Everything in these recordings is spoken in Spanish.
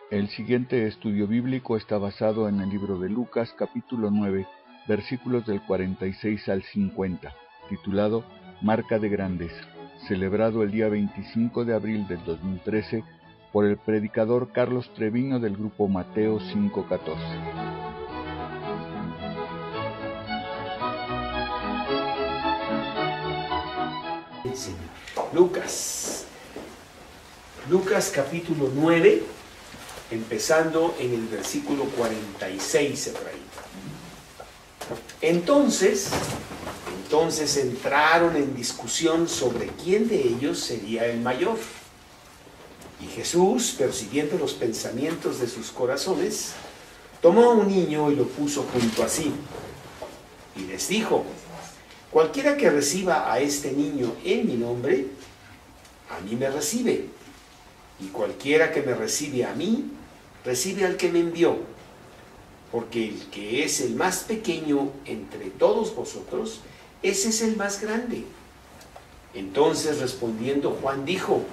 El siguiente estudio bíblico está basado en el libro de Lucas, capítulo 9, versículos del 46 al 50, titulado Marca de Grandeza, celebrado el día 25 de abril del 2013 por el predicador Carlos Treviño del grupo Mateo 5:14. Lucas capítulo 9, empezando en el versículo 46 por ahí. Entonces entraron en discusión sobre quién de ellos sería el mayor. Y Jesús, percibiendo los pensamientos de sus corazones, tomó a un niño y lo puso junto a sí. Y les dijo: cualquiera que reciba a este niño en mi nombre, a mí me recibe. Y cualquiera que me recibe a mí, recibe al que me envió. Porque el que es el más pequeño entre todos vosotros, ese es el más grande. Entonces respondiendo Juan dijo: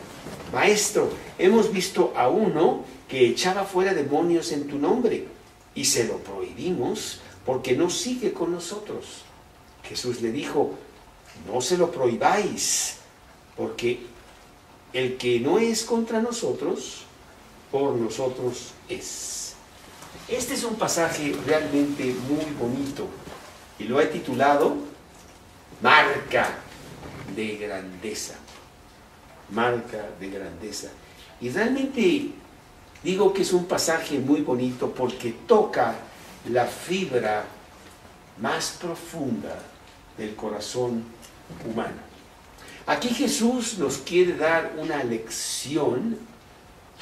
Maestro, hemos visto a uno que echaba fuera demonios en tu nombre, y se lo prohibimos porque no sigue con nosotros. Jesús le dijo: no se lo prohibáis, porque el que no es contra nosotros, por nosotros es. Este es un pasaje realmente muy bonito y lo he titulado Marca de Grandeza. Marca de Grandeza. Y realmente digo que es un pasaje muy bonito porque toca la fibra más profunda del corazón humano. Aquí Jesús nos quiere dar una lección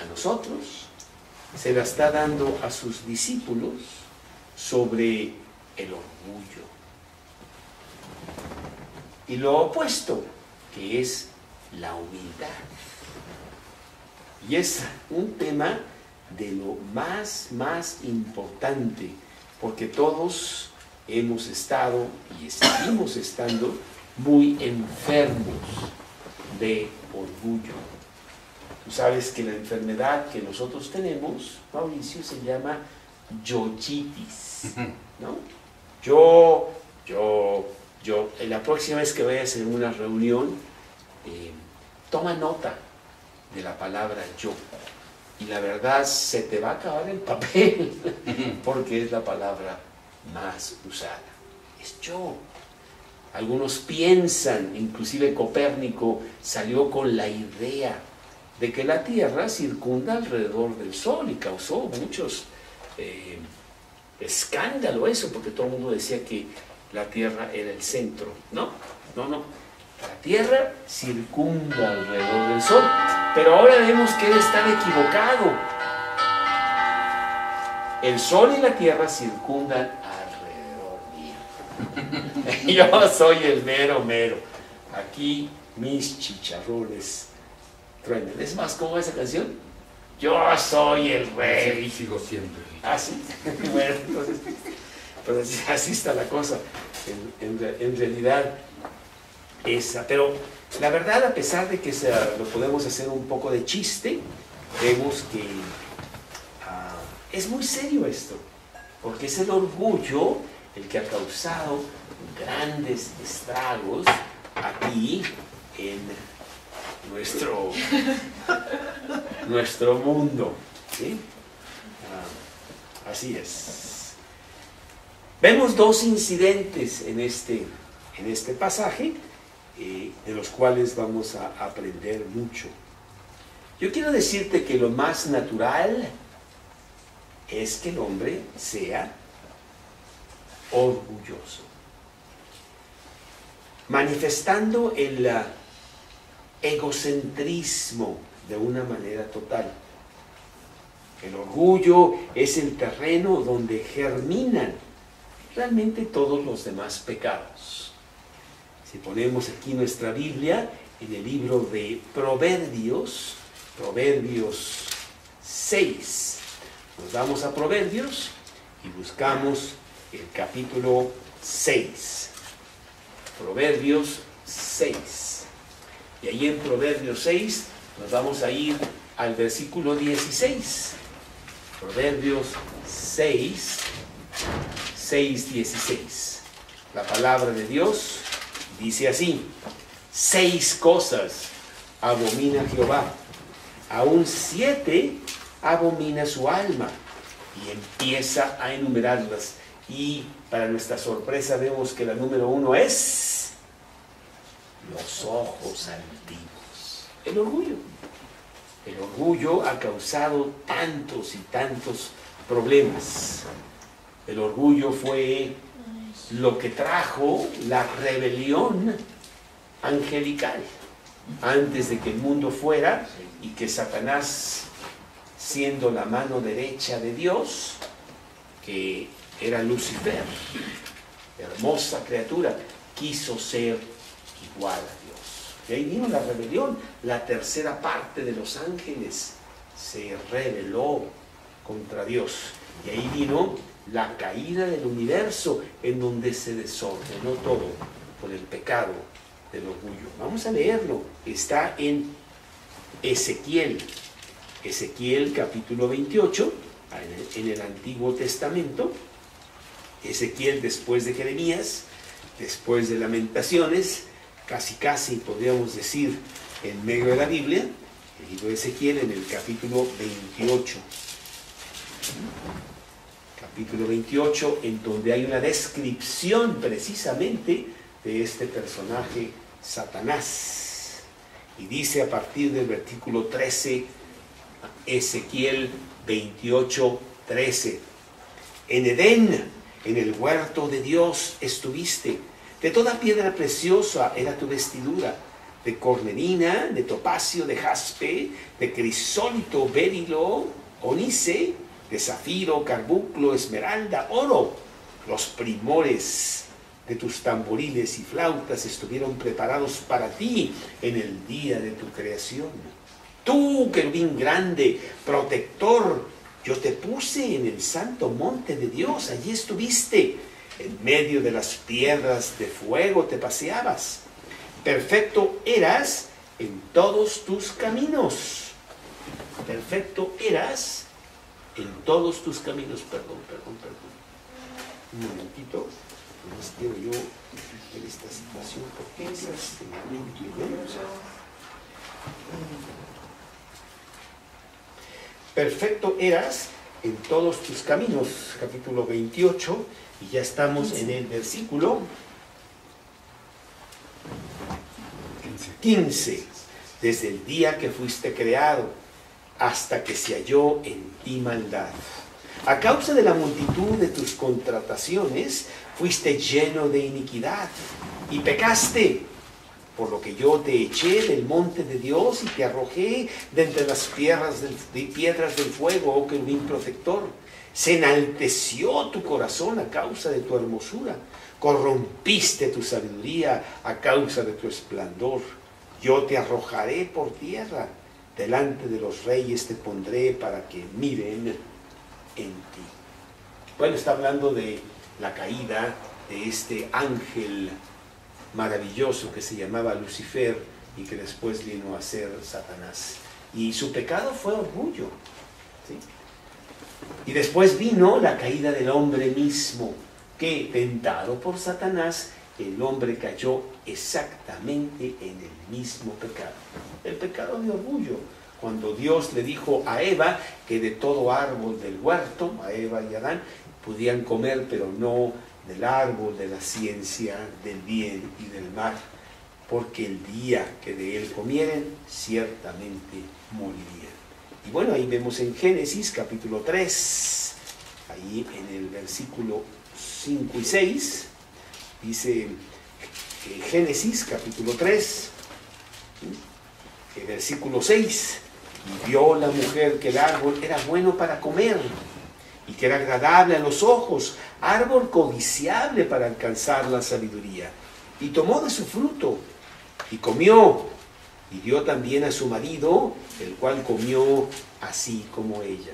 a nosotros, se la está dando a sus discípulos sobre el orgullo. Y lo opuesto, que es la humildad. Y es un tema de lo más importante, porque todos hemos estado y seguimos estando muy enfermos de orgullo. Tú sabes que la enfermedad que nosotros tenemos, Mauricio, se llama yoyitis, ¿no? Yo. La próxima vez que vayas en una reunión, toma nota de la palabra yo. Y la verdad, se te va a acabar el papel, porque es la palabra más usada. Es yo. Algunos piensan, inclusive Copérnico salió con la idea de que la Tierra circunda alrededor del Sol y causó muchos escándalo eso, porque todo el mundo decía que la Tierra era el centro. No. La Tierra circunda alrededor del Sol, pero ahora vemos que él está equivocado. El Sol y la Tierra circundan alrededor mío. Yo soy el mero. Aquí mis chicharrones truenan. ¿Es más como esa canción? Yo soy el rey. Sí, sigo siendo. ¿Ah, sí? Bueno, entonces, pues así está la cosa. En realidad, esa. Pero la verdad, a pesar de que lo podemos hacer un poco de chiste, vemos que es muy serio esto, porque es el orgullo el que ha causado grandes estragos aquí en nuestro mundo, ¿sí? Así es. Vemos dos incidentes en este pasaje, de los cuales vamos a aprender mucho. Yo quiero decirte que lo más natural es que el hombre sea orgulloso, manifestando el egocentrismo de una manera total. El orgullo es el terreno donde germinan realmente todos los demás pecados. Si ponemos aquí nuestra Biblia, en el libro de Proverbios 6, nos vamos a Proverbios y buscamos el capítulo 6. Proverbios 6. Y ahí en Proverbios 6 nos vamos a ir al versículo 16. Proverbios 6, 16. La palabra de Dios dice así: 6 cosas abomina Jehová, aún 7 abomina su alma. Y empieza a enumerarlas. Y para nuestra sorpresa vemos que la número 1 es los ojos altivos. El orgullo. El orgullo ha causado tantos y tantos problemas. El orgullo fue lo que trajo la rebelión angelical. Antes de que el mundo fuera y que Satanás, siendo la mano derecha de Dios, que era Lucifer, hermosa criatura, quiso ser igual a Dios. Y ahí vino la rebelión. La tercera parte de los ángeles se rebeló contra Dios. Y ahí vino la caída del universo, en donde se desordenó todo por el pecado del orgullo. Vamos a leerlo. Está en Ezequiel capítulo 28, en el Antiguo Testamento. Ezequiel después de Jeremías, después de Lamentaciones, casi podríamos decir en medio de la Biblia. El libro de Ezequiel en el capítulo 28. Capítulo 28, en donde hay una descripción precisamente de este personaje Satanás. Y dice a partir del versículo 13, Ezequiel 28, 13: En Edén, en el huerto de Dios estuviste, de toda piedra preciosa era tu vestidura, de cornelina, de topacio, de jaspe, de crisólito, berilo, onice, de zafiro, carbunclo, esmeralda, oro. Los primores de tus tamboriles y flautas estuvieron preparados para ti en el día de tu creación. Tú, querubín grande, protector, yo te puse en el santo monte de Dios, allí estuviste, en medio de las piedras de fuego te paseabas. Perfecto eras en todos tus caminos. Perfecto eras en todos tus caminos. Perdón. Un momentito. Nomás quiero yo ver esta situación, porque es perfecto eras en todos tus caminos, capítulo 28, y ya estamos en el versículo 15. Desde el día que fuiste creado hasta que se halló en ti maldad. A causa de la multitud de tus contrataciones, fuiste lleno de iniquidad y pecaste, por lo que yo te eché del monte de Dios y te arrojé de entre las piedras del fuego, oh querubín protector. Se enalteció tu corazón a causa de tu hermosura, corrompiste tu sabiduría a causa de tu esplendor. Yo te arrojaré por tierra, delante de los reyes te pondré para que miren en ti. Bueno, está hablando de la caída de este ángel maravilloso que se llamaba Lucifer y que después vino a ser Satanás. Y su pecado fue orgullo, ¿sí? Y después vino la caída del hombre mismo, que tentado por Satanás, el hombre cayó exactamente en el mismo pecado, el pecado de orgullo. Cuando Dios le dijo a Eva que de todo árbol del huerto, a Eva y Adán, podían comer, pero no del árbol de la ciencia del bien y del mal, porque el día que de él comieren, ciertamente morirían. Y bueno, ahí vemos en Génesis capítulo 3, ahí en el versículo 5 y 6, dice Génesis capítulo 3, versículo 6, y vio la mujer que el árbol era bueno para comer, y que era agradable a los ojos, árbol codiciable para alcanzar la sabiduría. Y tomó de su fruto, y comió, y dio también a su marido, el cual comió así como ella.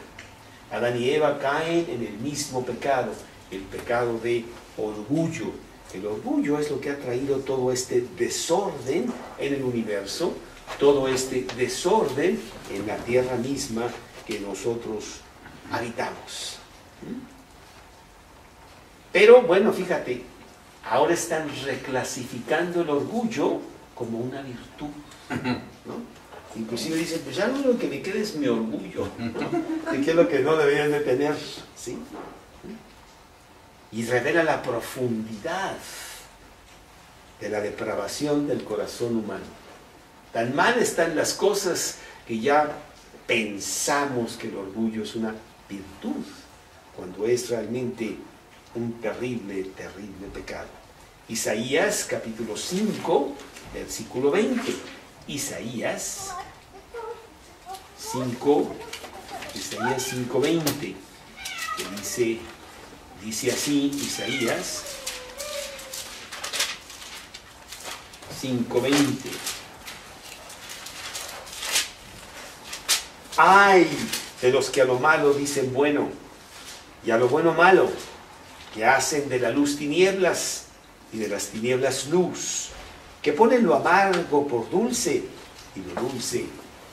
Adán y Eva caen en el mismo pecado, el pecado de orgullo. El orgullo es lo que ha traído todo este desorden en el universo, todo este desorden en la tierra misma que nosotros habitamos. Pero bueno, fíjate, ahora están reclasificando el orgullo como una virtud, ¿no? Inclusive dicen, pues ya lo único que me queda es mi orgullo, ¿no? ¿De qué es lo que no deberían de tener? ¿Sí? Y revela la profundidad de la depravación del corazón humano. Tan mal están las cosas que ya pensamos que el orgullo es una virtud, cuando es realmente un terrible, terrible pecado. Isaías capítulo 5, versículo 20. Isaías 5:20, que dice así, Isaías 5:20. ¡Ay de los que a lo malo dicen bueno, y a lo bueno malo, que hacen de la luz tinieblas y de las tinieblas luz, que ponen lo amargo por dulce y lo dulce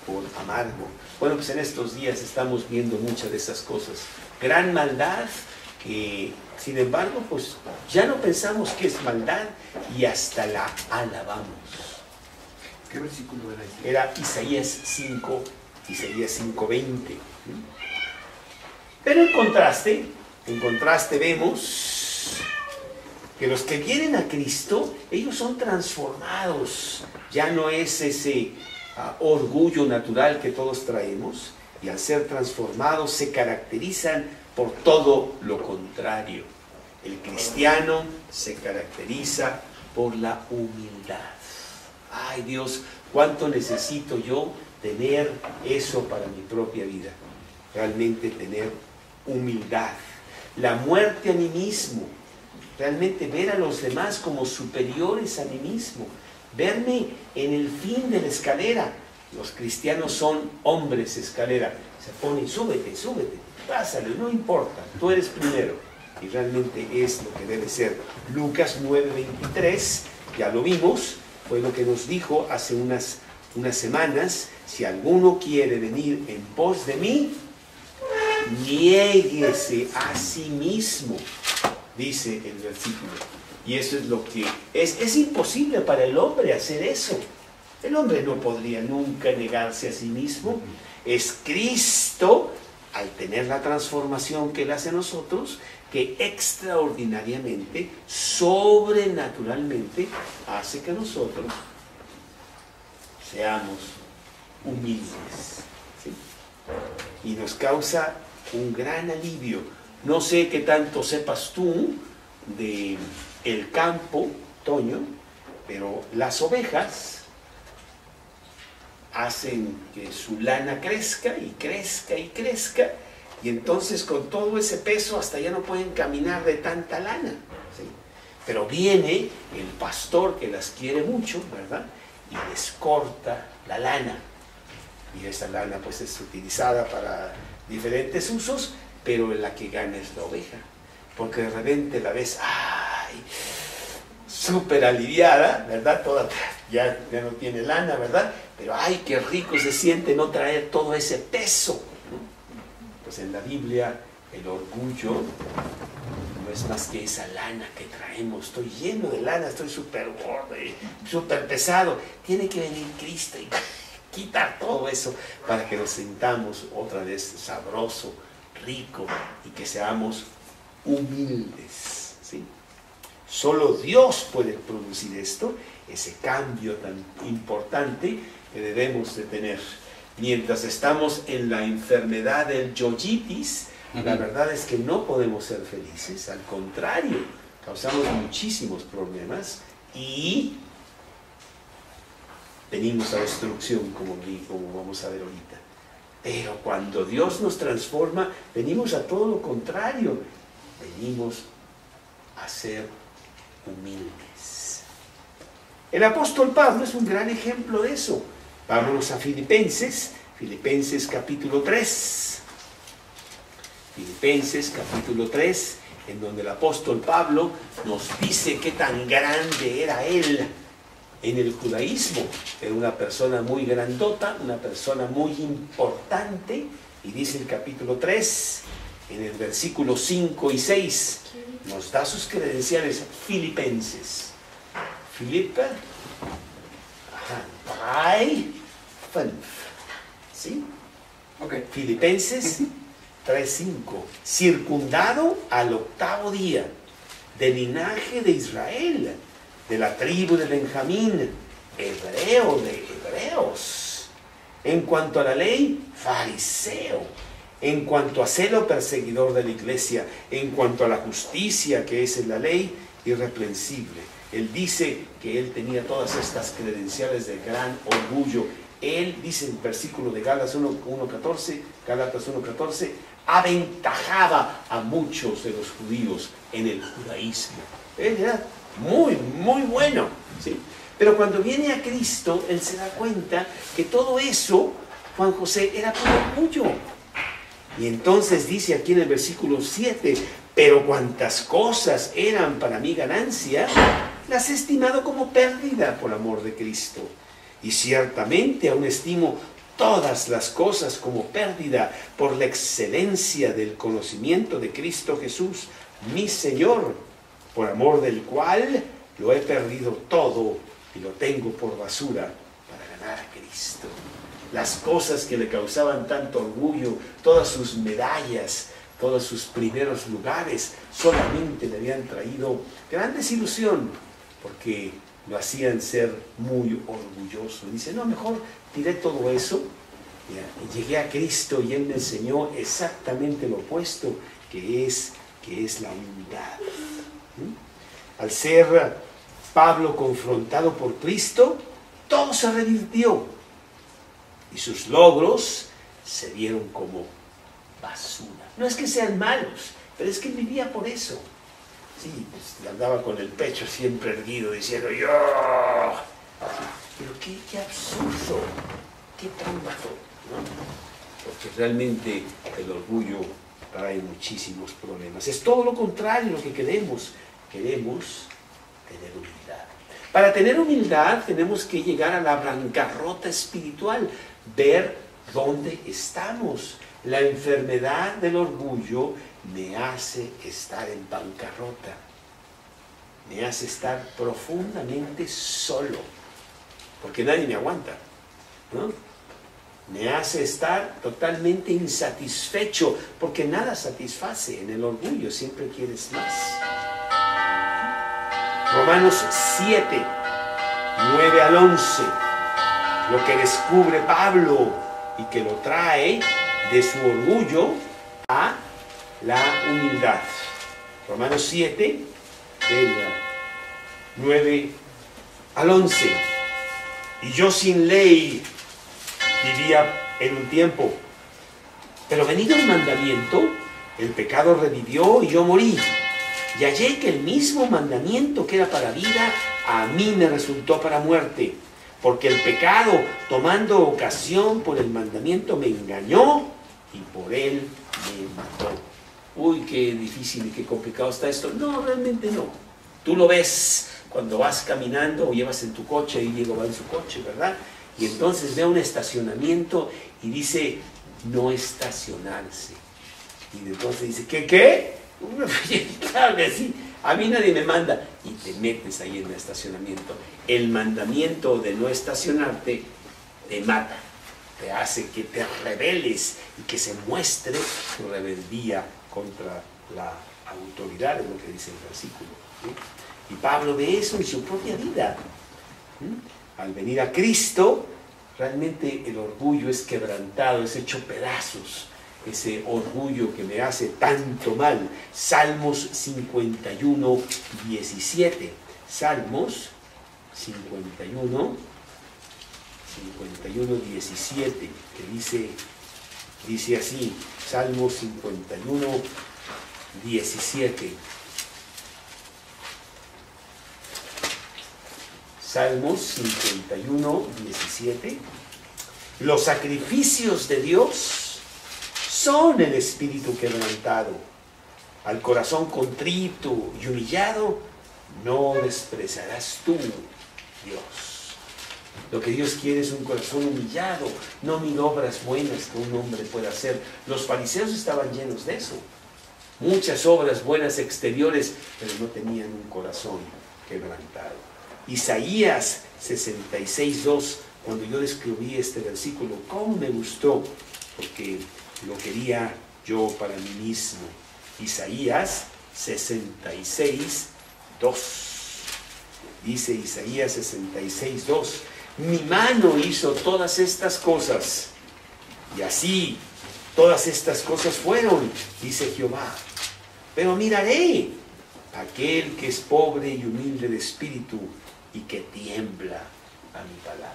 por amargo! Bueno, pues en estos días estamos viendo muchas de esas cosas. Gran maldad que, sin embargo, pues ya no pensamos que es maldad y hasta la alabamos. ¿Qué versículo era ese? Era Isaías 5:20. Pero en contraste vemos que los que vienen a Cristo, ellos son transformados. Ya no es ese orgullo natural que todos traemos, y al ser transformados se caracterizan por todo lo contrario. El cristiano se caracteriza por la humildad. ¡Ay, Dios! ¿Cuánto necesito yo tener eso para mi propia vida? Realmente tener humildad. La muerte a mí mismo. Realmente ver a los demás como superiores a mí mismo. Verme en el fin de la escalera. Los cristianos son hombres escalera. Se ponen, súbete, pásale, no importa, tú eres primero. Y realmente es lo que debe ser. Lucas 9:23, ya lo vimos, fue lo que nos dijo hace unas semanas: si alguno quiere venir en pos de mí, niéguese a sí mismo, dice el versículo. Y eso es lo que es imposible para el hombre hacer eso. El hombre no podría nunca negarse a sí mismo. Es Cristo, al tener la transformación que Él hace en nosotros, que extraordinariamente, sobrenaturalmente, hace que nosotros seamos humildes, ¿sí? Y nos causa un gran alivio. No sé qué tanto sepas tú de el campo, Toño, pero las ovejas hacen que su lana crezca y crezca y crezca, y entonces con todo ese peso hasta ya no pueden caminar de tanta lana, ¿sí? Pero viene el pastor que las quiere mucho, ¿verdad? Y les corta la lana, y esa lana pues es utilizada para diferentes usos, pero la que gana es la oveja, porque de repente la ves, ¡ay!, súper aliviada, ¿verdad? Ya no tiene lana, ¿verdad? Pero ¡ay, qué rico se siente no traer todo ese peso! ¿No? Pues en la Biblia el orgullo no es más que esa lana que traemos. Estoy lleno de lana, estoy súper gordo, súper pesado. Tiene que venir Cristo y quitar todo eso para que nos sintamos otra vez sabroso, rico, y que seamos humildes, ¿sí? Solo Dios puede producir esto, ese cambio tan importante que debemos de tener. Mientras estamos en la enfermedad del yoyitis, la verdad es que no podemos ser felices, al contrario, causamos muchísimos problemas y venimos a destrucción, como vamos a ver ahorita. Pero cuando Dios nos transforma, venimos a todo lo contrario, venimos a ser humildes. El apóstol Pablo es un gran ejemplo de eso. Vámonos a Filipenses capítulo 3. Filipenses capítulo 3, en donde el apóstol Pablo nos dice qué tan grande era él en el judaísmo. Era una persona muy grandota, una persona muy importante, y dice el capítulo 3, en el versículo 5 y 6, nos da sus credenciales. Filipenses. Filipe 3, 5. ¿Sí? Okay. Filipenses 3:5. Circundado al 8º día, del linaje de Israel, de la tribu de Benjamín, hebreo de hebreos. En cuanto a la ley, fariseo. En cuanto a celo, perseguidor de la iglesia. En cuanto a la justicia que es en la ley, irreprensible. Él dice que él tenía todas estas credenciales de gran orgullo. Él dice en el versículo de Gálatas 1:14, aventajaba a muchos de los judíos en el judaísmo. Él era muy, muy bueno, ¿sí? Pero cuando viene a Cristo, él se da cuenta que todo eso, Juan José, era por orgullo. Y entonces dice aquí en el versículo 7, pero cuantas cosas eran para mi ganancia, las he estimado como pérdida por amor de Cristo. Y ciertamente aún estimo todas las cosas como pérdida por la excelencia del conocimiento de Cristo Jesús, mi Señor, por amor del cual lo he perdido todo y lo tengo por basura para ganar a Cristo. Las cosas que le causaban tanto orgullo, todas sus medallas, todos sus primeros lugares, solamente le habían traído gran desilusión, porque lo hacían ser muy orgulloso. Y dice, no, mejor tiré todo eso, y llegué a Cristo y Él me enseñó exactamente lo opuesto, que es la humildad. Al ser Pablo confrontado por Cristo, todo se revirtió. Y sus logros se vieron como basura. No es que sean malos, pero es que él vivía por eso. Sí, pues andaba con el pecho siempre erguido, diciendo yo. Pero qué absurdo, qué tonto, ¿no? Porque realmente el orgullo trae muchísimos problemas. Es todo lo contrario lo que queremos. Queremos tener humildad. Para tener humildad tenemos que llegar a la bancarrota espiritual, ver dónde estamos. La enfermedad del orgullo me hace estar en bancarrota, me hace estar profundamente solo, porque nadie me aguanta, ¿no? Me hace estar totalmente insatisfecho, porque nada satisface. En el orgullo siempre quieres más. Romanos 7, 9 al 11, lo que descubre Pablo y que lo trae de su orgullo a la humildad. Romanos 7, del 9 al 11. Y yo sin ley vivía en un tiempo, pero venido el mandamiento, el pecado revivió y yo morí. Y hallé que el mismo mandamiento que era para vida, a mí me resultó para muerte. Porque el pecado, tomando ocasión por el mandamiento, me engañó y por él me mató. Uy, qué difícil y qué complicado está esto. No, realmente no. Tú lo ves cuando vas caminando o llevas en tu coche, y Diego va en su coche, ¿verdad? Y entonces ve un estacionamiento y dice, no estacionarse. Y entonces dice, ¿qué? Claro que sí, a mí nadie me manda. Y te metes ahí en el estacionamiento. El mandamiento de no estacionarte te mata, te hace que te rebeles y que se muestre tu rebeldía contra la autoridad, es lo que dice el versículo, ¿sí? Y Pablo ve eso en su propia vida. Al venir a Cristo, realmente el orgullo es quebrantado, es hecho pedazos. Ese orgullo que me hace tanto mal. Salmos 51, 17. Salmos 51, 17, que dice así. Salmos 51, 17. Salmos 51, 17. Los sacrificios de Dios son el espíritu quebrantado. al corazón contrito y humillado, no despreciarás tú, Dios. Lo que Dios quiere es un corazón humillado, no mil obras buenas que un hombre pueda hacer. Los fariseos estaban llenos de eso. Muchas obras buenas exteriores, pero no tenían un corazón quebrantado. Isaías 66:2, cuando yo describí este versículo, cómo me gustó, porque lo quería yo para mí mismo. Isaías 66:2. Dice Isaías 66:2, mi mano hizo todas estas cosas, y así todas estas cosas fueron, dice Jehová. Pero miraré a aquel que es pobre y humilde de espíritu y que tiembla a mi palabra.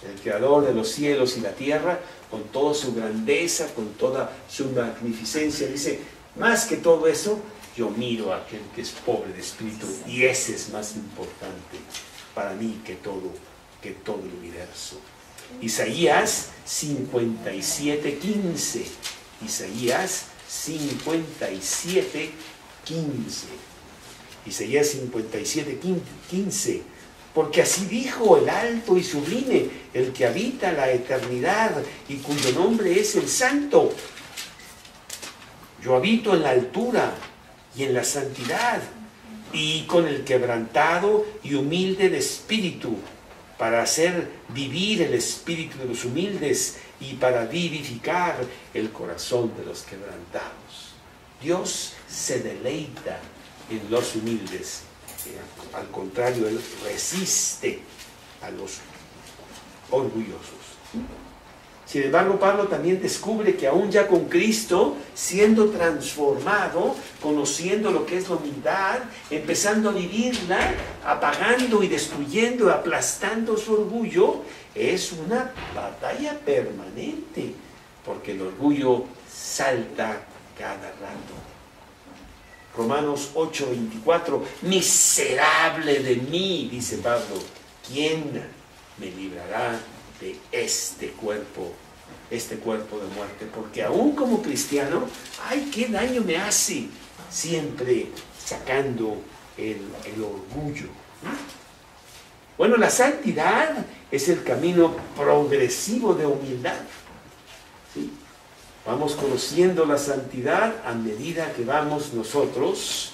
El creador de los cielos y la tierra, con toda su grandeza, con toda su magnificencia, dice, más que todo eso, yo miro a aquel que es pobre de espíritu, y ese es más importante para mí que todo el universo. Isaías 57:15. Isaías 57:15. Isaías 57:15. Porque así dijo el alto y sublime, el que habita la eternidad y cuyo nombre es el Santo. Yo habito en la altura y en la santidad, y con el quebrantado y humilde de espíritu, para hacer vivir el espíritu de los humildes y para vivificar el corazón de los quebrantados. Dios se deleita en los humildes. Al contrario, Él resiste a los orgullosos. Sin embargo, Pablo también descubre que aún ya con Cristo, siendo transformado, conociendo lo que es la humildad, empezando a vivirla, apagando y destruyendo, aplastando su orgullo, es una batalla permanente, porque el orgullo salta cada rato. Romanos 8:24, miserable de mí, dice Pablo, ¿quién me librará de este cuerpo de muerte? Porque aún como cristiano, ¡ay, qué daño me hace! Siempre sacando el orgullo. Bueno, la santidad es el camino progresivo de humildad. ¿Sí? Vamos conociendo la santidad a medida que vamos nosotros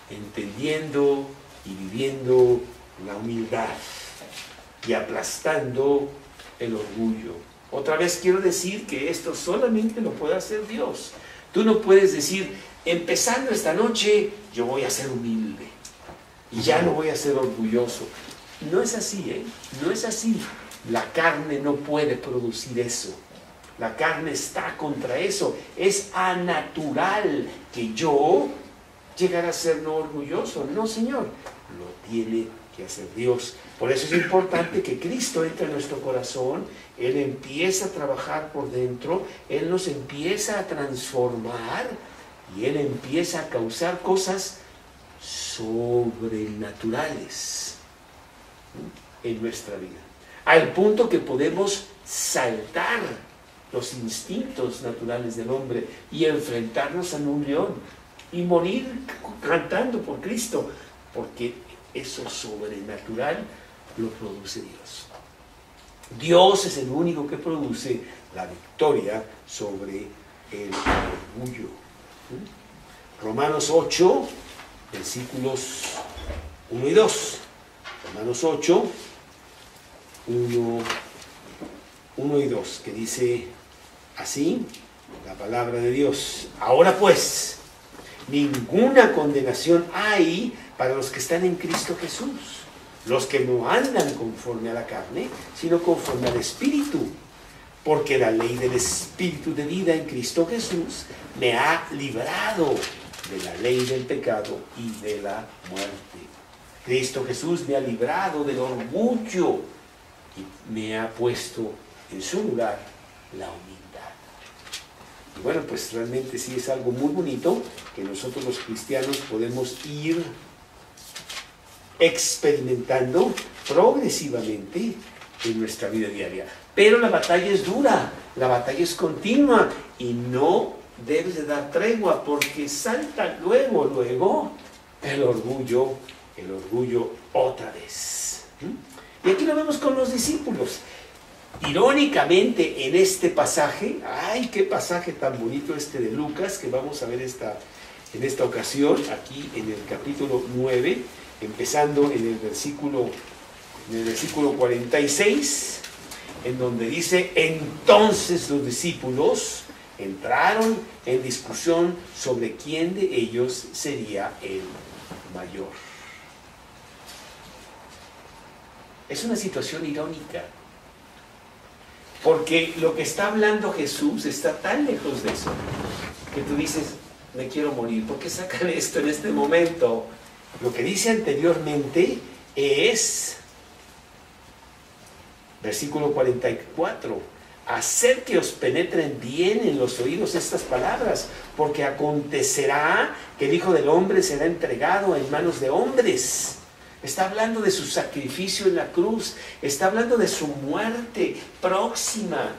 entendiendo y viviendo la humildad y aplastando el orgullo. Otra vez quiero decir que esto solamente lo puede hacer Dios. Tú no puedes decir, empezando esta noche, yo voy a ser humilde y ya no voy a ser orgulloso. No es así, ¿eh? No es así. La carne no puede producir eso. La carne está contra eso. Es anatural que yo llegara a ser no orgulloso. No, Señor. Lo tiene que hacer Dios. Por eso es importante que Cristo entre en nuestro corazón. Él empieza a trabajar por dentro. Él nos empieza a transformar. Y Él empieza a causar cosas sobrenaturales en nuestra vida. Al punto que podemos saltar los instintos naturales del hombre y enfrentarnos a un león y morir cantando por Cristo, porque eso sobrenatural lo produce Dios. Dios es el único que produce la victoria sobre el orgullo. Romanos 8, versículos 1 y 2. Romanos 8, 1 y 2, que dice así, la palabra de Dios. Ahora pues, ninguna condenación hay para los que están en Cristo Jesús, los que no andan conforme a la carne, sino conforme al Espíritu, porque la ley del Espíritu de vida en Cristo Jesús me ha librado de la ley del pecado y de la muerte. Cristo Jesús me ha librado del orgullo y me ha puesto en su lugar la humildad. Y bueno, pues realmente sí es algo muy bonito que nosotros los cristianos podemos ir experimentando progresivamente en nuestra vida diaria. Pero la batalla es dura, la batalla es continua y no debes de dar tregua, porque salta luego el orgullo otra vez. Y aquí lo vemos con los discípulos. Irónicamente, en este pasaje, ¡ay, qué pasaje tan bonito este de Lucas! Que vamos a ver en esta ocasión, aquí en el capítulo 9, empezando en el versículo 46, en donde dice: entonces los discípulos entraron en discusión sobre quién de ellos sería el mayor. Es una situación irónica, porque lo que está hablando Jesús está tan lejos de eso, que tú dices, me quiero morir. ¿Por qué sacan esto en este momento? Lo que dice anteriormente es, versículo 44, hacer que os penetren bien en los oídos estas palabras, porque acontecerá que el Hijo del Hombre será entregado en manos de hombres. Está hablando de su sacrificio en la cruz, está hablando de su muerte próxima.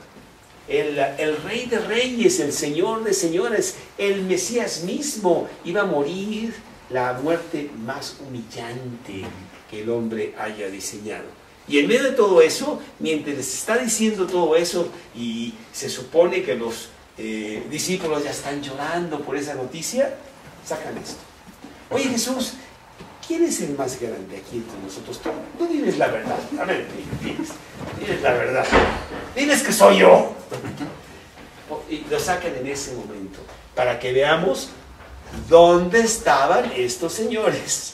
El Rey de Reyes, el Señor de Señores, el Mesías mismo iba a morir la muerte más humillante que el hombre haya diseñado. Y en medio de todo eso, mientras les está diciendo todo eso, y se supone que los discípulos ya están llorando por esa noticia, sacan esto. Oye, Jesús, ¿quién es el más grande aquí entre nosotros? Tú diles la verdad. A ver, diles la verdad. Diles que soy yo. Y lo sacan en ese momento, para que veamos dónde estaban estos señores.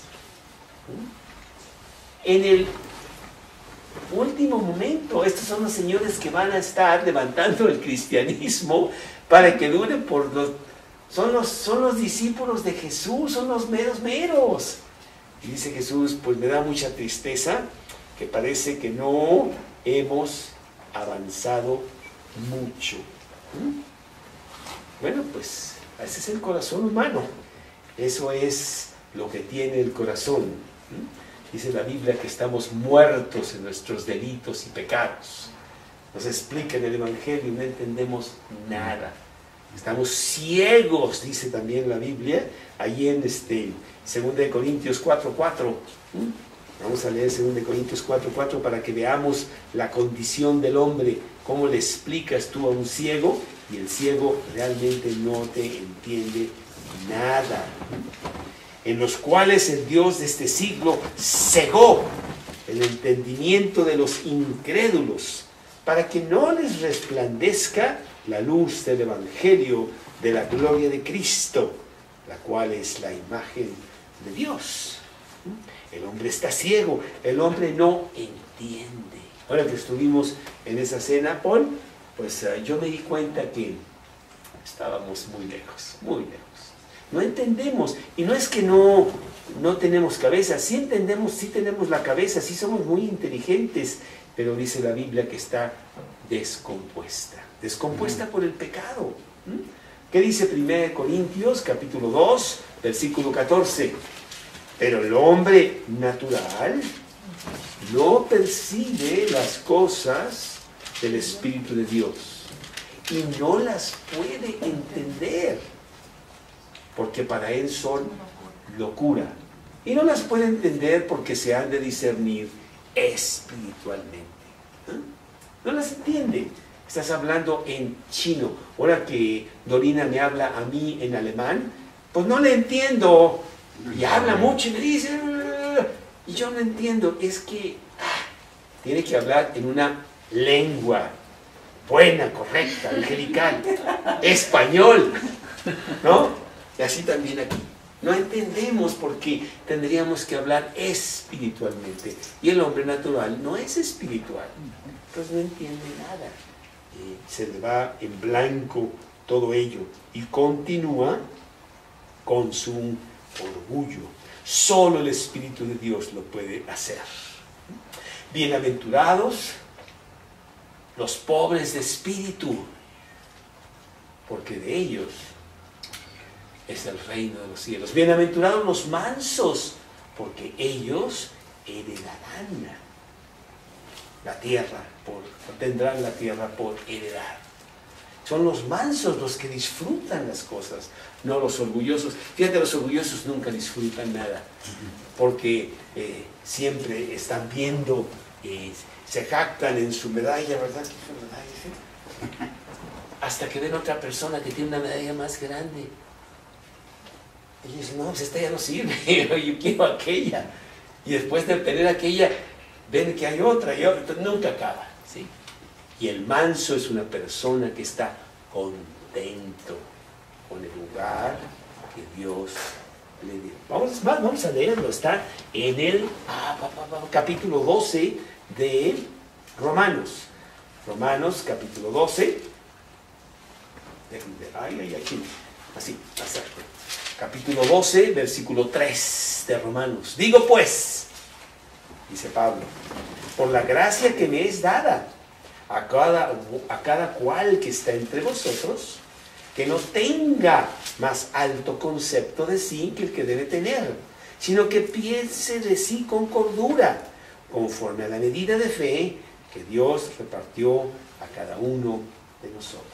En el último momento, estos son los señores que van a estar levantando el cristianismo para que dure por los... Son los discípulos de Jesús, son los meros. Y dice Jesús, pues me da mucha tristeza que parece que no hemos avanzado mucho. Bueno, pues ese es el corazón humano. Eso es lo que tiene el corazón. Dice la Biblia que estamos muertos en nuestros delitos y pecados. Nos explica en el Evangelio y no entendemos nada. Estamos ciegos, dice también la Biblia, ahí en 2 Corintios 4:4. Vamos a leer 2 Corintios 4:4 para que veamos la condición del hombre. ¿Cómo le explicas tú a un ciego? Y el ciego realmente no te entiende nada. En los cuales el Dios de este siglo cegó el entendimiento de los incrédulos, para que no les resplandezca la luz del Evangelio de la gloria de Cristo, la cual es la imagen de Dios. El hombre está ciego, el hombre no entiende. Ahora que estuvimos en esa cena, Paul, pues yo me di cuenta que estábamos muy lejos, muy lejos. No entendemos, y no es que no tenemos cabeza, sí entendemos, sí tenemos la cabeza, sí somos muy inteligentes, pero dice la Biblia que está descompuesta por el pecado. ¿Qué dice 1 Corintios capítulo 2, versículo 14? Pero el hombre natural no percibe las cosas del Espíritu de Dios y no las puede entender, porque para él son locura. Y no las puede entender porque se han de discernir espiritualmente. No las entiende. Estás hablando en chino. Ahora que Dorina me habla a mí en alemán, pues no le entiendo. Y habla mucho y me dice, y yo no entiendo. Es que tiene que hablar en una lengua buena, correcta, angelical, español, ¿no? Y así también aquí. No entendemos porque tendríamos que hablar espiritualmente. Y el hombre natural no es espiritual. Entonces no entiende nada. Se le va en blanco todo ello. Y continúa con su orgullo. Solo el Espíritu de Dios lo puede hacer. Bienaventurados los pobres de espíritu, porque de ellos es el reino de los cielos. Bienaventurados los mansos, porque ellos heredarán la tierra, tendrán la tierra por heredad. Son los mansos los que disfrutan las cosas, no los orgullosos. Fíjate, los orgullosos nunca disfrutan nada, porque siempre están viendo, se jactan en su medalla, ¿verdad? Hasta que ven a otra persona que tiene una medalla más grande. Y dicen, no, pues esta ya no sirve, yo quiero aquella. Y después de tener aquella, ven que hay otra, y otra, nunca acaba, ¿sí? Y el manso es una persona que está contento con el lugar que Dios le dio. Vamos a leerlo, está en el capítulo 12 de Romanos. Romanos, capítulo 12. Déjenme ver, así, exacto. Capítulo 12, versículo 3 de Romanos. Digo pues, dice Pablo, por la gracia que me es dada a cada cual que está entre vosotros, que no tenga más alto concepto de sí que el que debe tener, sino que piense de sí con cordura, conforme a la medida de fe que Dios repartió a cada uno de nosotros.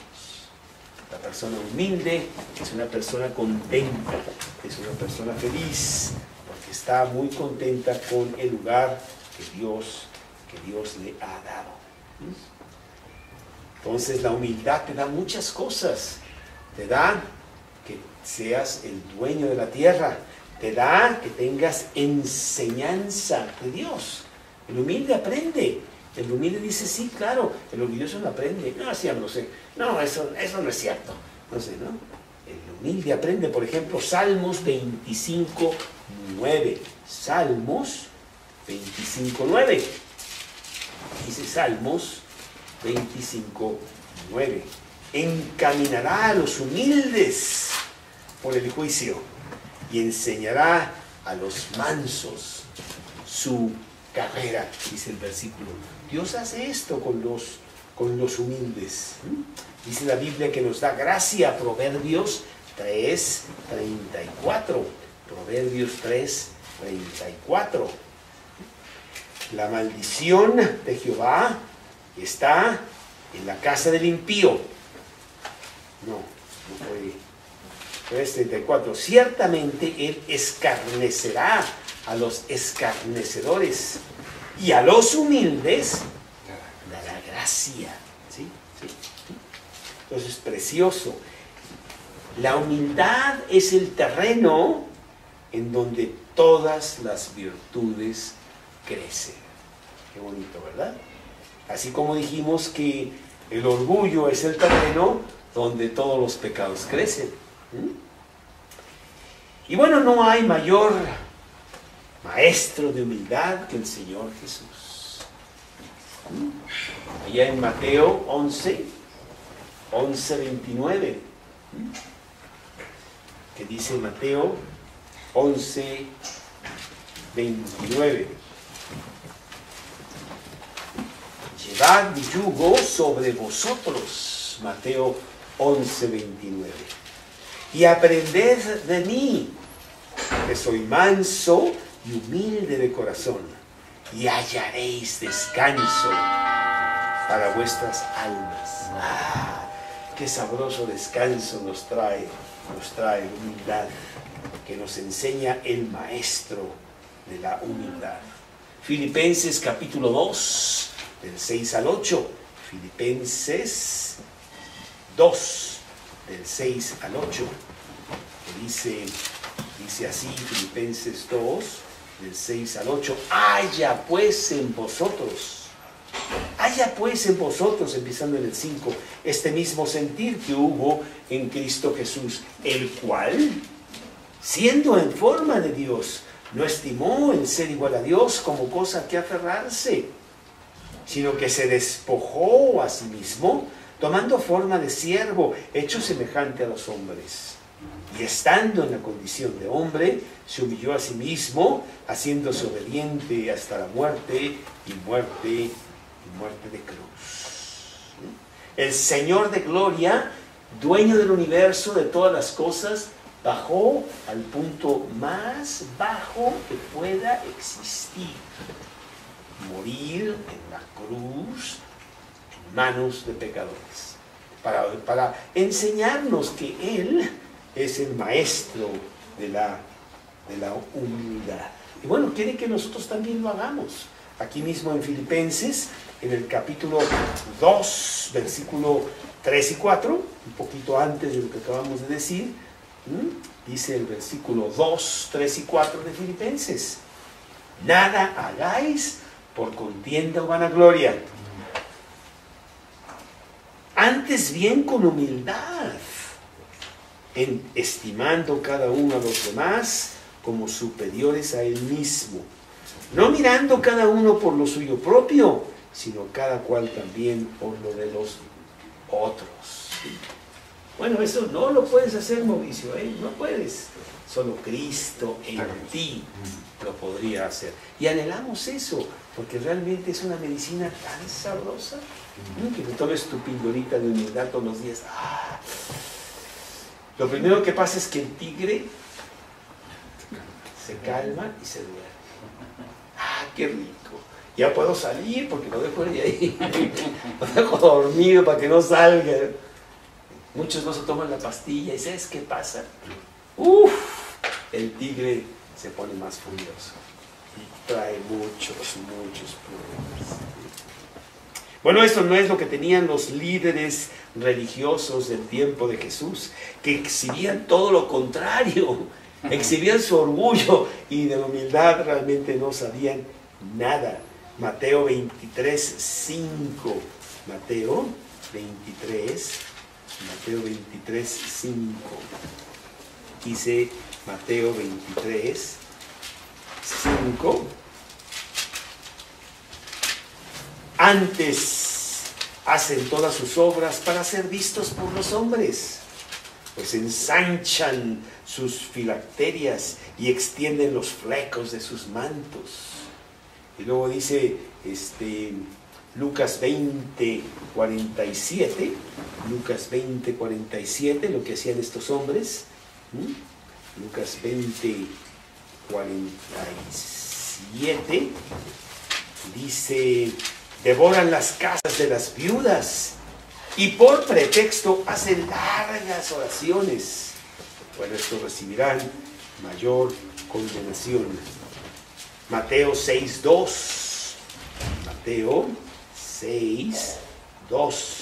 La persona humilde es una persona contenta, es una persona feliz, porque está muy contenta con el lugar que Dios le ha dado. Entonces la humildad te da muchas cosas. Te da que seas el dueño de la tierra, te da que tengas enseñanza de Dios. El humilde aprende. El humilde dice, sí, claro, el orgulloso no aprende. No, sí, no sé. No, eso no es cierto. No sé, ¿no? El humilde aprende, por ejemplo, Salmos 25, 9. Salmos 25, 9. Dice Salmos 25, 9. Encaminará a los humildes por el juicio y enseñará a los mansos su carrera, dice el versículo. Dios hace esto con los humildes. Dice la Biblia que nos da gracia, Proverbios 3:34. Proverbios 3:34. La maldición de Jehová está en la casa del impío. No fue 3:34. Ciertamente él escarnecerá a los escarnecedores y a los humildes dará gracia. ¿Sí? ¿Sí? Entonces es precioso. La humildad es el terreno en donde todas las virtudes crecen. Qué bonito, ¿verdad? Así como dijimos que el orgullo es el terreno donde todos los pecados crecen. Y bueno, no hay mayor maestro de humildad que el Señor Jesús. Allá en Mateo 11:29, que dice Mateo 11:29. Llevad mi yugo sobre vosotros, Mateo 11:29, y aprended de mí, que soy manso y humilde de corazón, y hallaréis descanso para vuestras almas. Qué sabroso descanso nos trae humildad, que nos enseña el maestro de la humildad. Filipenses capítulo 2, del 6 al 8. Filipenses 2, del 6 al 8. Que dice así, Filipenses 2, del 6 al 8. Haya pues en vosotros, empezando en el 5, este mismo sentir que hubo en Cristo Jesús, el cual, siendo en forma de Dios, no estimó el ser igual a Dios como cosa que aferrarse, sino que se despojó a sí mismo, tomando forma de siervo, hecho semejante a los hombres. Y estando en la condición de hombre, se humilló a sí mismo, haciéndose obediente hasta la muerte y muerte de cruz. El Señor de gloria, dueño del universo, de todas las cosas, bajó al punto más bajo que pueda existir. Morir en la cruz en manos de pecadores. para enseñarnos que Él es el maestro de la humildad. Y bueno, quiere que nosotros también lo hagamos. Aquí mismo en Filipenses, en el capítulo 2, versículo 3 y 4, un poquito antes de lo que acabamos de decir, dice el versículo 2, 3 y 4 de Filipenses: nada hagáis por contienda o vanagloria, antes bien con humildad, estimando cada uno a los demás como superiores a él mismo, no mirando cada uno por lo suyo propio, sino cada cual también por lo de los otros. Bueno, eso no lo puedes hacer, Mauricio, no puedes. Solo Cristo en ti lo podría hacer. Y anhelamos eso, porque realmente es una medicina tan sabrosa, que te tomes tu pildorita de humildad todos los días. Lo primero que pasa es que el tigre se calma y se duerme. ¡Qué rico! Ya puedo salir porque lo dejo ahí. Lo dejo dormido para que no salga. Muchos no se toman la pastilla y ¿sabes qué pasa? El tigre se pone más furioso y trae muchos problemas. Bueno, esto no es lo que tenían los líderes religiosos del tiempo de Jesús, que exhibían todo lo contrario, exhibían su orgullo y de humildad realmente no sabían nada. Mateo 23, 5. Mateo 23, 5. Dice Mateo 23, 5. Antes hacen todas sus obras para ser vistos por los hombres, pues ensanchan sus filacterias y extienden los flecos de sus mantos. Y luego dice Lucas 20, 47, Lucas 20, 47, lo que hacían estos hombres. Lucas 20, 47, dice: devoran las casas de las viudas y por pretexto hacen largas oraciones. Bueno, estos recibirán mayor condenación. Mateo 6, 2. Mateo 6, 2.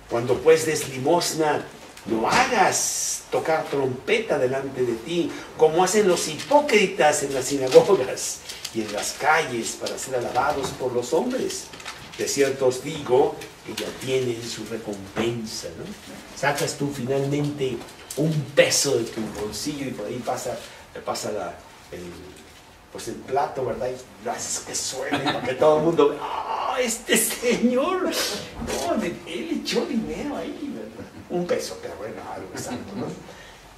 Cuando pues des limosna, no hagas tocar trompeta delante de ti, como hacen los hipócritas en las sinagogas y en las calles para ser alabados por los hombres. De cierto os digo que ya tienen su recompensa, ¿no? Sacas tú finalmente un peso de tu bolsillo y por ahí pasa el plato, ¿verdad? Y haces que suene para que todo el mundo vea: este señor, no, él echó dinero ahí, ¿verdad? Un peso, pero bueno, algo exacto, ¿no?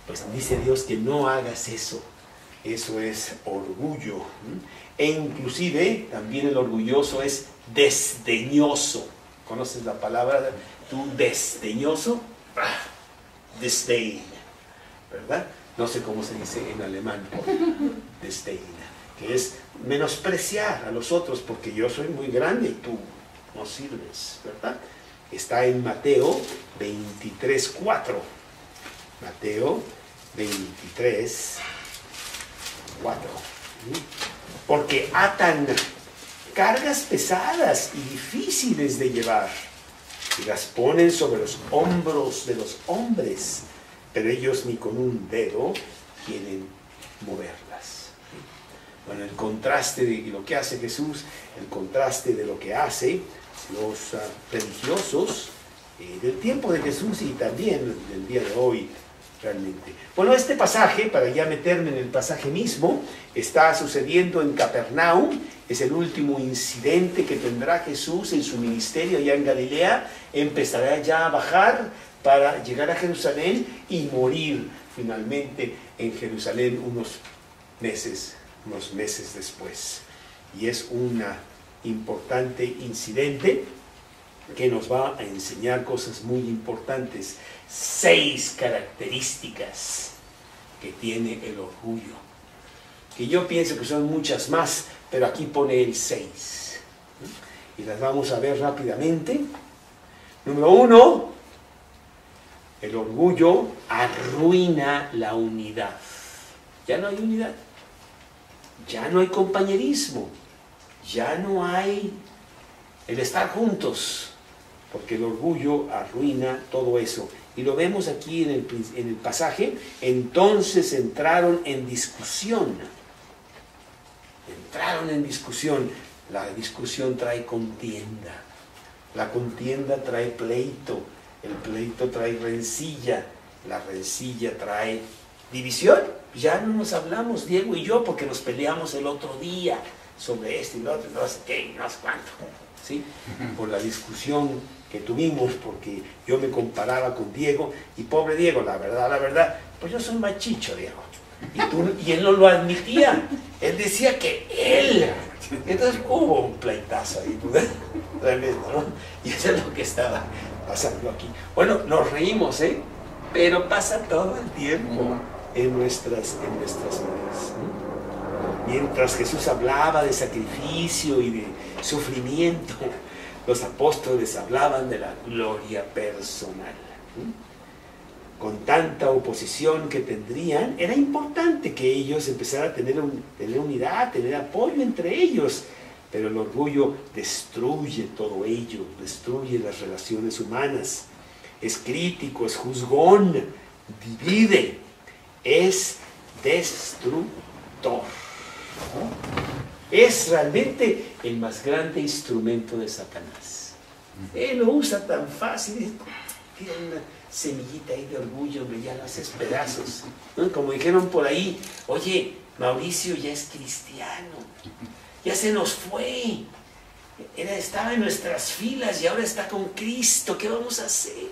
Pues dice Dios que no hagas eso. Eso es orgullo. E inclusive también el orgulloso es desdeñoso. ¿Conoces la palabra? ¿Tú desdeñoso? Disdain, ¿verdad? No sé cómo se dice en alemán por disdain, que es menospreciar a los otros porque yo soy muy grande y tú no sirves, ¿verdad? Está en Mateo 23, 4. Mateo 23, 4. Porque atan cargas pesadas y difíciles de llevar y las ponen sobre los hombros de los hombres, pero ellos ni con un dedo quieren moverlas. Bueno, el contraste de lo que hace Jesús, el contraste de lo que hace los religiosos del tiempo de Jesús y también del día de hoy realmente. Bueno, este pasaje, para ya meterme en el pasaje mismo, está sucediendo en Capernaum. Es el último incidente que tendrá Jesús en su ministerio allá en Galilea. Empezará ya a bajar para llegar a Jerusalén y morir finalmente en Jerusalén unos meses después. Y es un importante incidente que nos va a enseñar cosas muy importantes. 6 características que tiene el orgullo, que yo pienso que son muchas más, pero aquí pone el 6. Y las vamos a ver rápidamente. Número 1, el orgullo arruina la unidad. Ya no hay unidad, ya no hay compañerismo, ya no hay el estar juntos, porque el orgullo arruina todo eso. Y lo vemos aquí en el pasaje. Entonces entraron en discusión. La discusión trae contienda. La contienda trae pleito. El pleito trae rencilla. La rencilla trae división. Ya no nos hablamos, Diego y yo, porque nos peleamos el otro día sobre esto y lo otro, no sé qué, no sé cuánto, ¿sí? Por la discusión que tuvimos, porque yo me comparaba con Diego, y pobre Diego, la verdad, pues yo soy machicho, Diego. Y él no lo admitía. Él decía que él. Entonces hubo un pleitazo ahí, tremendo, ¿no? Y eso es lo que estaba pasando aquí. Bueno, nos reímos, pero pasa todo el tiempo en nuestras vidas, ¿no? Mientras Jesús hablaba de sacrificio y de sufrimiento, los apóstoles hablaban de la gloria personal. Con tanta oposición que tendrían, era importante que ellos empezaran a tener unidad, tener apoyo entre ellos. Pero el orgullo destruye todo ello, destruye las relaciones humanas. Es crítico, es juzgón, divide, es destructor. Es realmente el más grande instrumento de Satanás. Él lo usa tan fácil. Tira una semillita ahí de orgullo, hombre, ya lo haces pedazos, ¿no? Como dijeron por ahí, oye, Mauricio ya es cristiano, ya se nos fue, estaba en nuestras filas y ahora está con Cristo, ¿qué vamos a hacer?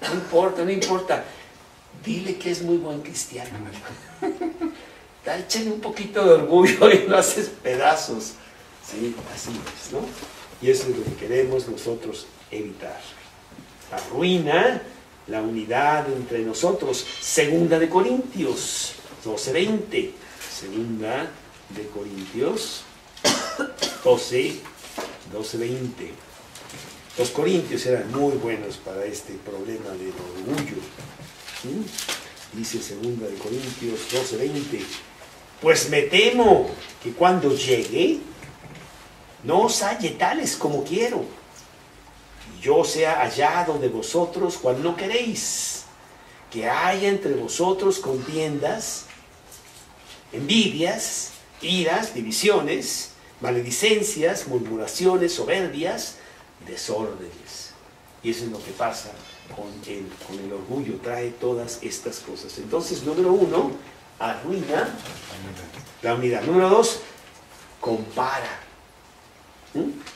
No importa, dile que es muy buen cristiano. Échale un poquito de orgullo y lo haces pedazos. Sí, así es, ¿no? Y eso es lo que queremos nosotros evitar. Arruina la unidad entre nosotros. Segunda de Corintios 12:20. Segunda de Corintios 12:20. Los corintios eran muy buenos para este problema del orgullo. Dice segunda de Corintios 12:20. Pues me temo que cuando llegue no os halle tales como quiero, y yo sea hallado de vosotros cual no queréis, que haya entre vosotros contiendas, envidias, iras, divisiones, maledicencias, murmuraciones, soberbias, desórdenes. Y eso es lo que pasa con el orgullo, trae todas estas cosas. Entonces, número 1, arruina la unidad. Número 2, compara.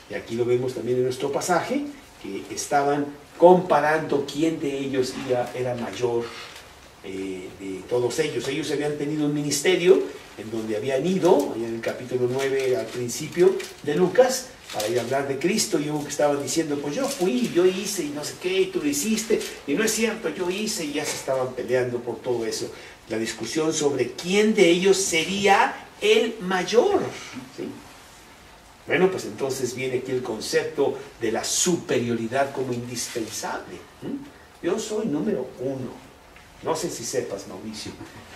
Y aquí lo vemos también en nuestro pasaje, que estaban comparando quién de ellos era mayor de todos ellos. Ellos habían tenido un ministerio en donde habían ido, en el capítulo 9 al principio de Lucas, para ir a hablar de Cristo, y que estaban diciendo, pues yo fui, yo hice, y no sé qué, y tú lo hiciste, y no es cierto, yo hice, y ya se estaban peleando por todo eso. La discusión sobre quién de ellos sería el mayor, ¿sí? Bueno, pues entonces viene aquí el concepto de la superioridad como indispensable. Yo soy número 1. No sé si sepas, Mauricio,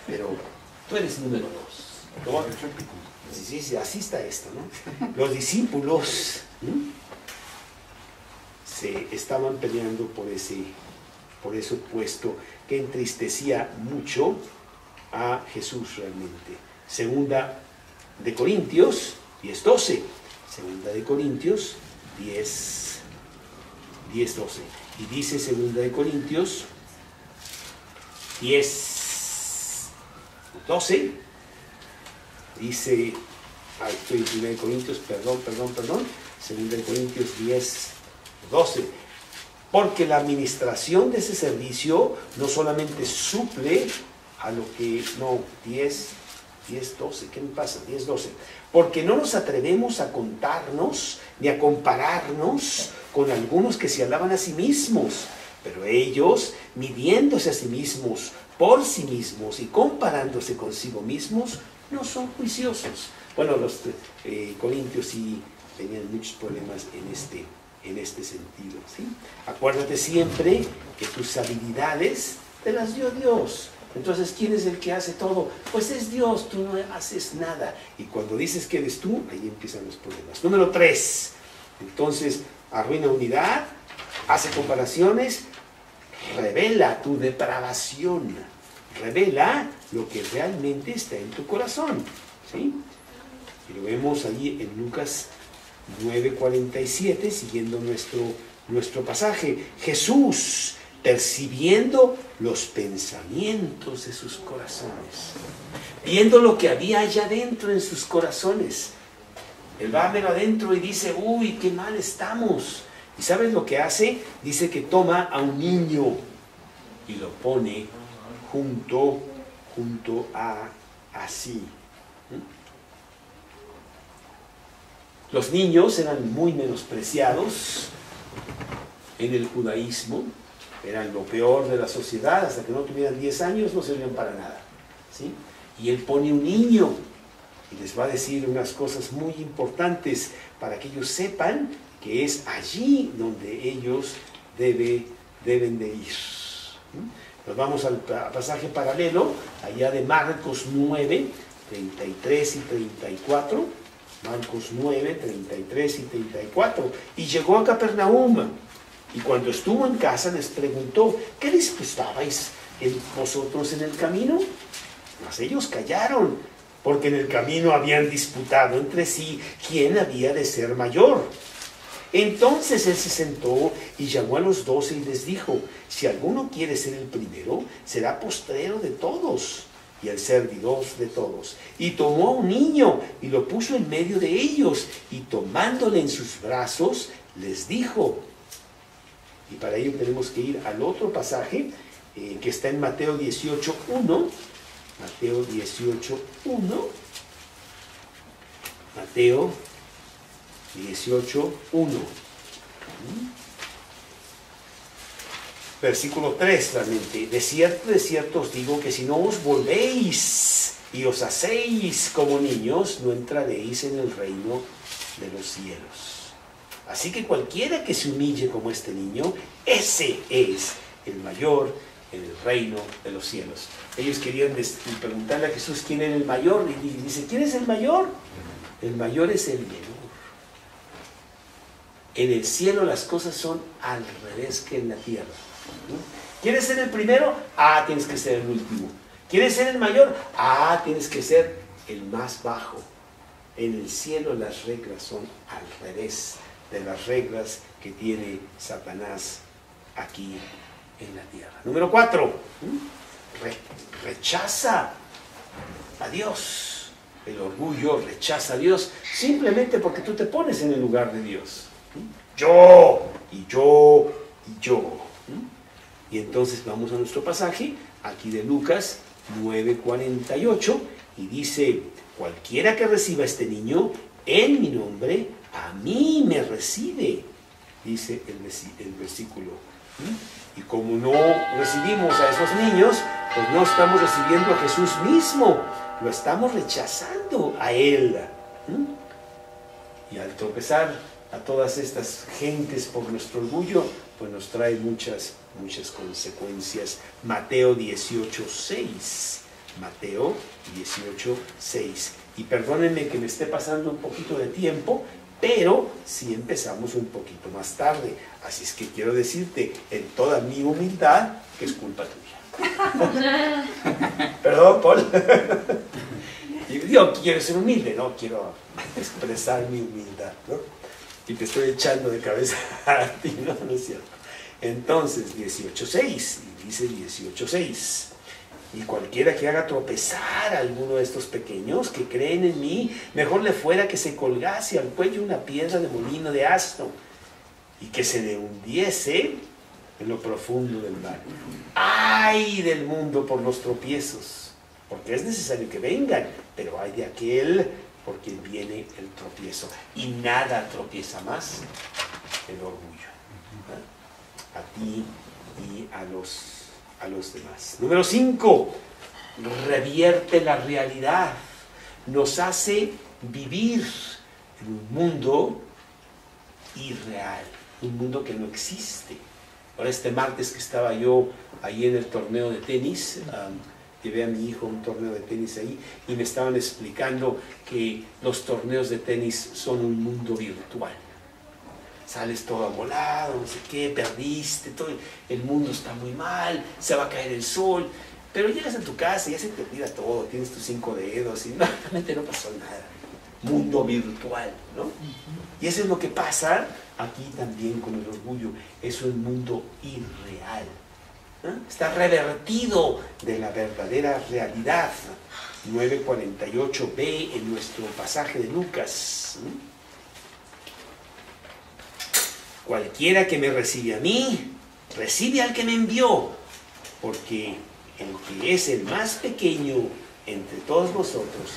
pero tú eres número 2. Sí, así está esto, ¿no? Los discípulos se estaban peleando por ese puesto que entristecía mucho a Jesús realmente. Segunda de Corintios 10:12. Segunda de Corintios 10:12. Y dice segunda de Corintios 10:12. Dice, estoy en primera de Corintios, perdón. Segunda de Corintios 10:12. Porque la administración de ese servicio no solamente suple a lo que... No, 10:12, ¿qué me pasa? 10:12. Porque no nos atrevemos a contarnos ni a compararnos con algunos que se alaban a sí mismos, pero ellos, midiéndose a sí mismos, por sí mismos y comparándose consigo mismos, no son juiciosos. Bueno, los corintios sí tenían muchos problemas en este sentido, ¿sí? Acuérdate siempre que tus habilidades te las dio Dios. Entonces, ¿quién es el que hace todo? Pues es Dios, tú no haces nada. Y cuando dices que eres tú, ahí empiezan los problemas. Número 3. Entonces, arruina unidad, hace comparaciones, revela tu depravación, revela lo que realmente está en tu corazón, ¿sí? Y lo vemos allí en Lucas 9:47, siguiendo nuestro pasaje. Jesús, percibiendo los pensamientos de sus corazones, viendo lo que había allá adentro en sus corazones. Él va a ver adentro y dice, uy, qué mal estamos. ¿Y sabes lo que hace? Dice que toma a un niño y lo pone junto a así. Los niños eran muy menospreciados en el judaísmo, eran lo peor de la sociedad, hasta que no tuvieran 10 años no servían para nada, ¿sí? Y él pone un niño y les va a decir unas cosas muy importantes para que ellos sepan que es allí donde ellos deben de ir. Nos vamos al pasaje paralelo, allá de Marcos 9, 33 y 34. Marcos 9, 33 y 34. Y llegó a Capernaum, y cuando estuvo en casa les preguntó, ¿qué disputabais vosotros en el camino? Mas ellos callaron, porque en el camino habían disputado entre sí quién había de ser mayor. Entonces él se sentó y llamó a los 12 y les dijo, si alguno quiere ser el primero, será postrero de todos y el servidor de todos. Y tomó a un niño y lo puso en medio de ellos, y tomándole en sus brazos, les dijo, y para ello tenemos que ir al otro pasaje, que está en Mateo 18:1, Mateo 18:1, Mateo 18:1. Versículo 3 realmente. De cierto os digo que si no os volvéis y os hacéis como niños, no entraréis en el reino de los cielos. Así que cualquiera que se humille como este niño, ese es el mayor en el reino de los cielos. Ellos querían preguntarle a Jesús quién era el mayor, y dice, ¿quién es el mayor? El mayor es el menor. En el cielo las cosas son al revés que en la tierra. ¿Quieres ser el primero? Ah, tienes que ser el último. ¿Quieres ser el mayor? Ah, tienes que ser el más bajo. En el cielo las reglas son al revés de las reglas que tiene Satanás aquí en la tierra. Número 4. Rechaza a Dios. El orgullo rechaza a Dios simplemente porque tú te pones en el lugar de Dios. Yo, y yo, y yo. Y entonces vamos a nuestro pasaje, aquí de Lucas 9:48, y dice, cualquiera que reciba a este niño en mi nombre, a mí me recibe, dice el versículo. Y como no recibimos a esos niños, pues no estamos recibiendo a Jesús mismo, lo estamos rechazando a Él. Y al tropezar a todas estas gentes por nuestro orgullo, pues nos trae muchas consecuencias. Mateo 18:6. Mateo 18:6. Y perdónenme que me esté pasando un poquito de tiempo, pero sí empezamos un poquito más tarde. Así es que quiero decirte en toda mi humildad que es culpa tuya. Perdón, Paul. Yo quiero ser humilde, no quiero expresar mi humildad, ¿no? Y te estoy echando de cabeza a ti, no es cierto. Entonces, 18:6, y dice 18:6, y cualquiera que haga tropezar a alguno de estos pequeños que creen en mí, mejor le fuera que se colgase al cuello una piedra de molino de asno y que se le hundiese en lo profundo del mar. ¡Ay del mundo por los tropiezos! Porque es necesario que vengan, pero hay de aquel por quien viene el tropiezo. Y nada tropieza más el orgullo. A ti y a los demás. Número 5. Revierte la realidad. Nos hace vivir en un mundo irreal. un mundo que no existe. Ahora este martes que estaba yo ahí en el torneo de tenis, llevé a mi hijo a un torneo de tenis ahí y me estaban explicando que los torneos de tenis son un mundo virtual. Sales todo amolado, no sé qué, perdiste, todo, el mundo está muy mal, se va a caer el sol, pero llegas a tu casa y ya se te olvida todo, tienes tus 5 dedos y realmente no pasó nada. Mundo virtual, ¿no? Y eso es lo que pasa aquí también con el orgullo, es un mundo irreal. Está revertido de la verdadera realidad. 9:48b en nuestro pasaje de Lucas. Cualquiera que me recibe a mí, recibe al que me envió, porque el que es el más pequeño entre todos vosotros,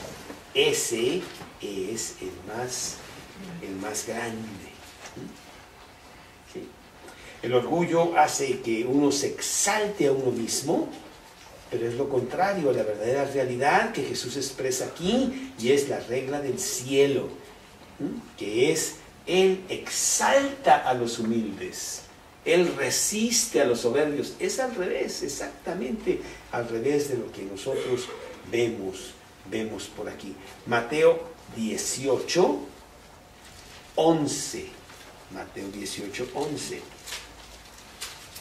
ese es el más grande. ¿Sí? El orgullo hace que uno se exalte a uno mismo, pero es lo contrario a la verdadera realidad que Jesús expresa aquí, y es la regla del cielo, que es: Él exalta a los humildes, Él resiste a los soberbios. Es al revés, exactamente al revés de lo que nosotros vemos por aquí. Mateo 18:11. Mateo 18:11.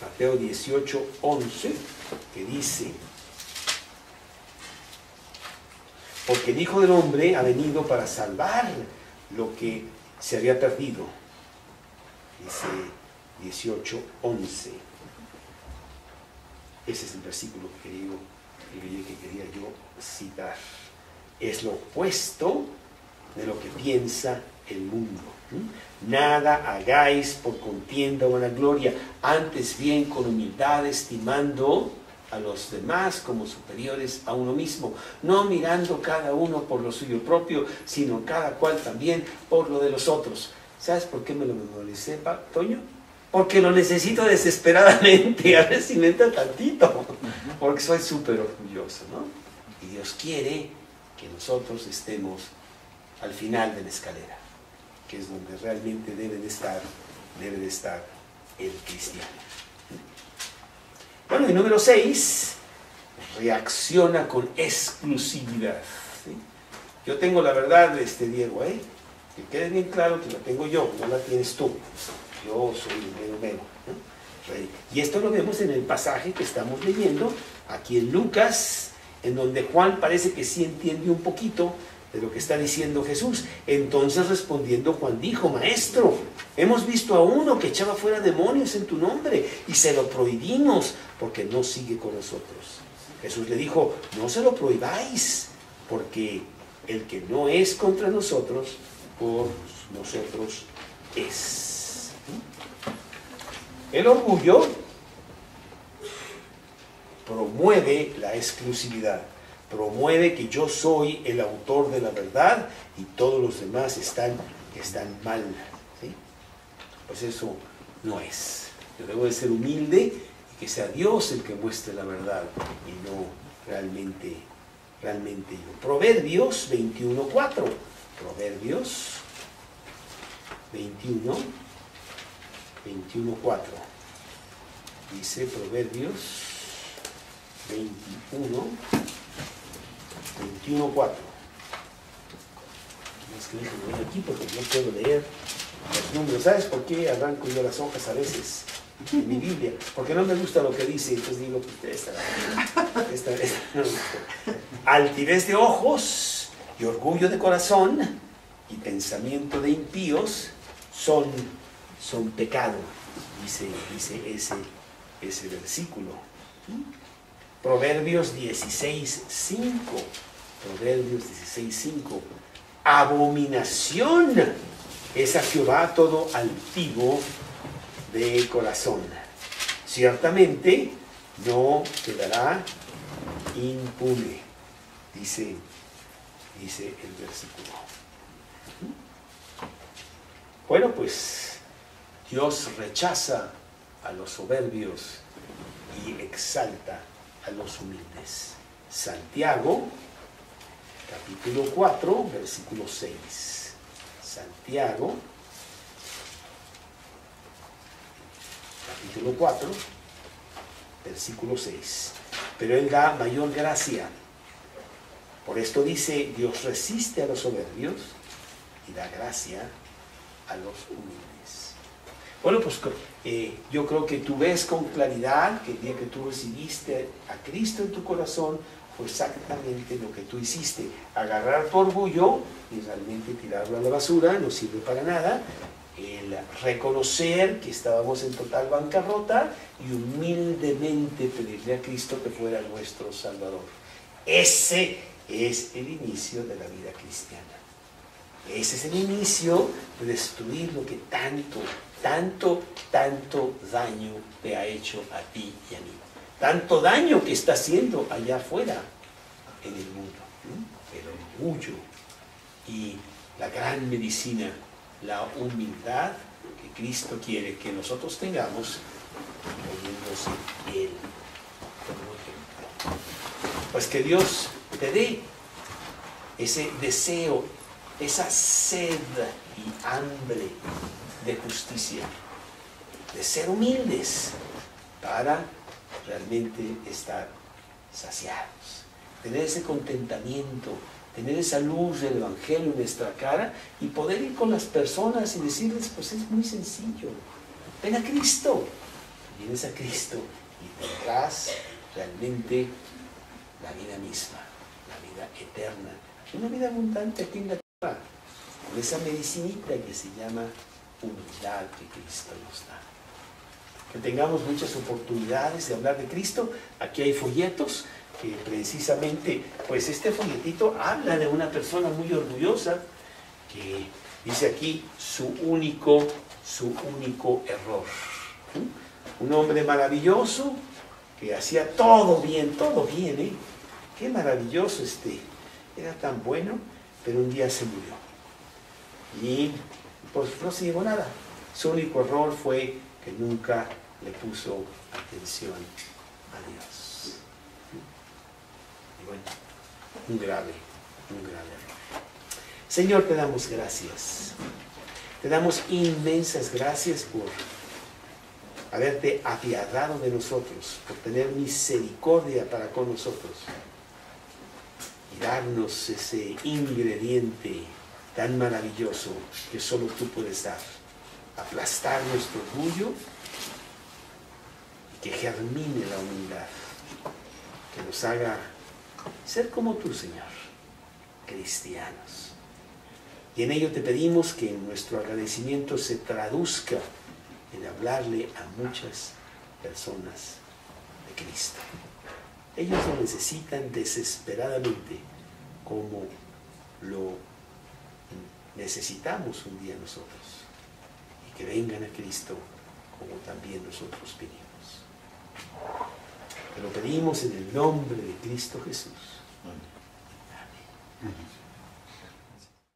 Mateo 18:11, que dice: porque el Hijo del Hombre ha venido para salvar lo que se había perdido. Dice 18:11. Ese es el versículo que quería yo citar. Es lo opuesto de lo que piensa el mundo. Nada hagáis por contienda o vanagloria, antes bien con humildad, estimando a los demás como superiores a uno mismo, no mirando cada uno por lo suyo propio, sino cada cual también por lo de los otros. ¿Sabes por qué me lo memoricé, Toño? Porque lo necesito desesperadamente, a ver si me entra tantito, porque soy súper orgulloso, ¿no? Y Dios quiere que nosotros estemos al final de la escalera, que es donde realmente debe de estar el cristiano. Bueno, y número 6, reacciona con exclusividad. ¿Sí? Yo tengo la verdad, Diego, que quede bien claro que la tengo yo, no la tienes tú. Yo soy el mero, ¿no? Y esto lo vemos en el pasaje que estamos leyendo aquí en Lucas, en donde Juan parece que sí entiende un poquito de lo que está diciendo Jesús. Entonces respondiendo Juan dijo: Maestro, hemos visto a uno que echaba fuera demonios en tu nombre y se lo prohibimos porque no sigue con nosotros. Jesús le dijo: no se lo prohibáis, porque el que no es contra nosotros, por nosotros es. El orgullo promueve la exclusividad, promueve que yo soy el autor de la verdad y todos los demás están mal. ¿Sí? Pues eso no es. Yo debo de ser humilde y que sea Dios el que muestre la verdad y no realmente yo. Proverbios 21:4. Proverbios 21:4. Dice Proverbios 21:4. Es que déjenme ver aquí porque no puedo leer los números. ¿Sabes por qué arranco yo las hojas a veces en mi Biblia? Porque no me gusta lo que dice, entonces digo, pues esta no. Altivez de ojos y orgullo de corazón y pensamiento de impíos son pecado, dice ese versículo. Proverbios 16:5. Proverbios 16:5. Abominación es a Jehová todo altivo de corazón. Ciertamente no quedará impune, dice el versículo. Bueno, pues Dios rechaza a los soberbios y exalta a los humildes. Santiago, capítulo 4, versículo 6. Santiago, capítulo 4, versículo 6. Pero Él da mayor gracia. Por esto dice, Dios resiste a los soberbios y da gracia a los humildes. Bueno, pues yo creo que tú ves con claridad que el día que tú recibiste a Cristo en tu corazón fue exactamente lo que tú hiciste. Agarrar tu orgullo y realmente tirarlo a la basura, no sirve para nada. El reconocer que estábamos en total bancarrota y humildemente pedirle a Cristo que fuera nuestro Salvador. Ese es el inicio de la vida cristiana. Ese es el inicio de destruir lo que tanto daño te ha hecho a ti y a mí. Tanto daño que está haciendo allá afuera en el mundo. El orgullo y la gran medicina, la humildad que Cristo quiere que nosotros tengamos, poniéndose Él como ejemplo. Pues que Dios te dé ese deseo, esa sed y hambre de justicia, de ser humildes para realmente estar saciados, tener ese contentamiento, tener esa luz del Evangelio en nuestra cara y poder ir con las personas y decirles, pues es muy sencillo, ven a Cristo. Vienes a Cristo y tendrás realmente la vida misma, la vida eterna, una vida abundante aquí en la tierra, con esa medicinita que se llama humildad que Cristo nos da. Que tengamos muchas oportunidades de hablar de Cristo. Aquí hay folletos que precisamente, pues este folletito habla de una persona muy orgullosa que dice aquí su único error. Un hombre maravilloso que hacía todo bien, ¿eh? Qué maravilloso era tan bueno, pero un día se murió. Y pues no se llevó nada. Su único error fue que nunca le puso atención a Dios. Y bueno, un grave error. Señor, te damos gracias. Te damos inmensas gracias por haberte apiadado de nosotros, por tener misericordia para con nosotros y darnos ese ingrediente tan maravilloso que solo tú puedes dar. Aplastar nuestro orgullo y que germine la humildad, que nos haga ser como tú, Señor, cristianos. Y en ello te pedimos que nuestro agradecimiento se traduzca en hablarle a muchas personas de Cristo. Ellos lo necesitan desesperadamente como lo necesitamos un día nosotros. Y que vengan a Cristo como también nosotros pedimos. Te lo pedimos en el nombre de Cristo Jesús. Amén.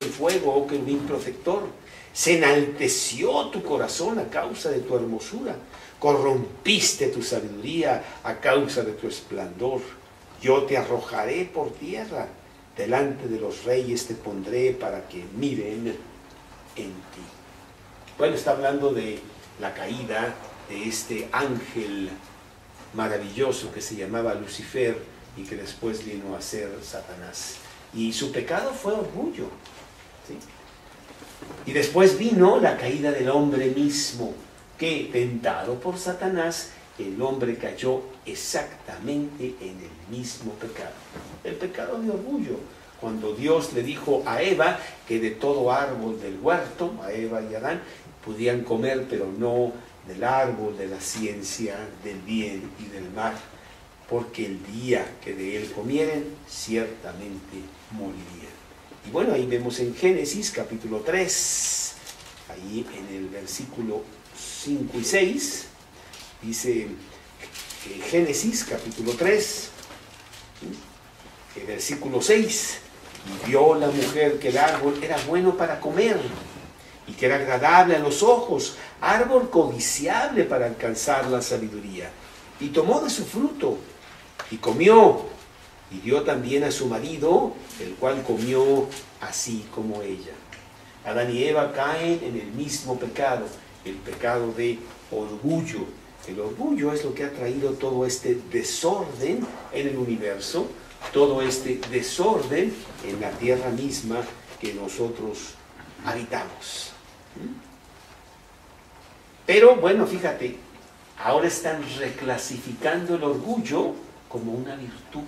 El fuego, oh querubín protector, se enalteció tu corazón a causa de tu hermosura. Corrompiste tu sabiduría a causa de tu esplendor. Yo te arrojaré por tierra. Delante de los reyes te pondré para que miren en ti. Bueno, está hablando de la caída de este ángel maravilloso que se llamaba Lucifer y que después vino a ser Satanás. Y su pecado fue orgullo, ¿sí? Y después vino la caída del hombre mismo, que tentado por Satanás, el hombre cayó exactamente en el mismo pecado. El pecado de orgullo. Cuando Dios le dijo a Eva que de todo árbol del huerto, a Eva y Adán, podían comer, pero no del árbol de la ciencia del bien y del mal, porque el día que de él comieren, ciertamente morirían. Y bueno, ahí vemos en Génesis capítulo 3, ahí en el versículo 5 y 6, dice Génesis capítulo 3, el versículo 6, y vio la mujer que el árbol era bueno para comer, y que era agradable a los ojos, árbol codiciable para alcanzar la sabiduría, y tomó de su fruto, y comió, y dio también a su marido, el cual comió así como ella. Adán y Eva caen en el mismo pecado, el pecado de orgullo, El orgullo es lo que ha traído todo este desorden en el universo, todo este desorden en la tierra misma que nosotros habitamos. Pero bueno, fíjate, ahora están reclasificando el orgullo como una virtud,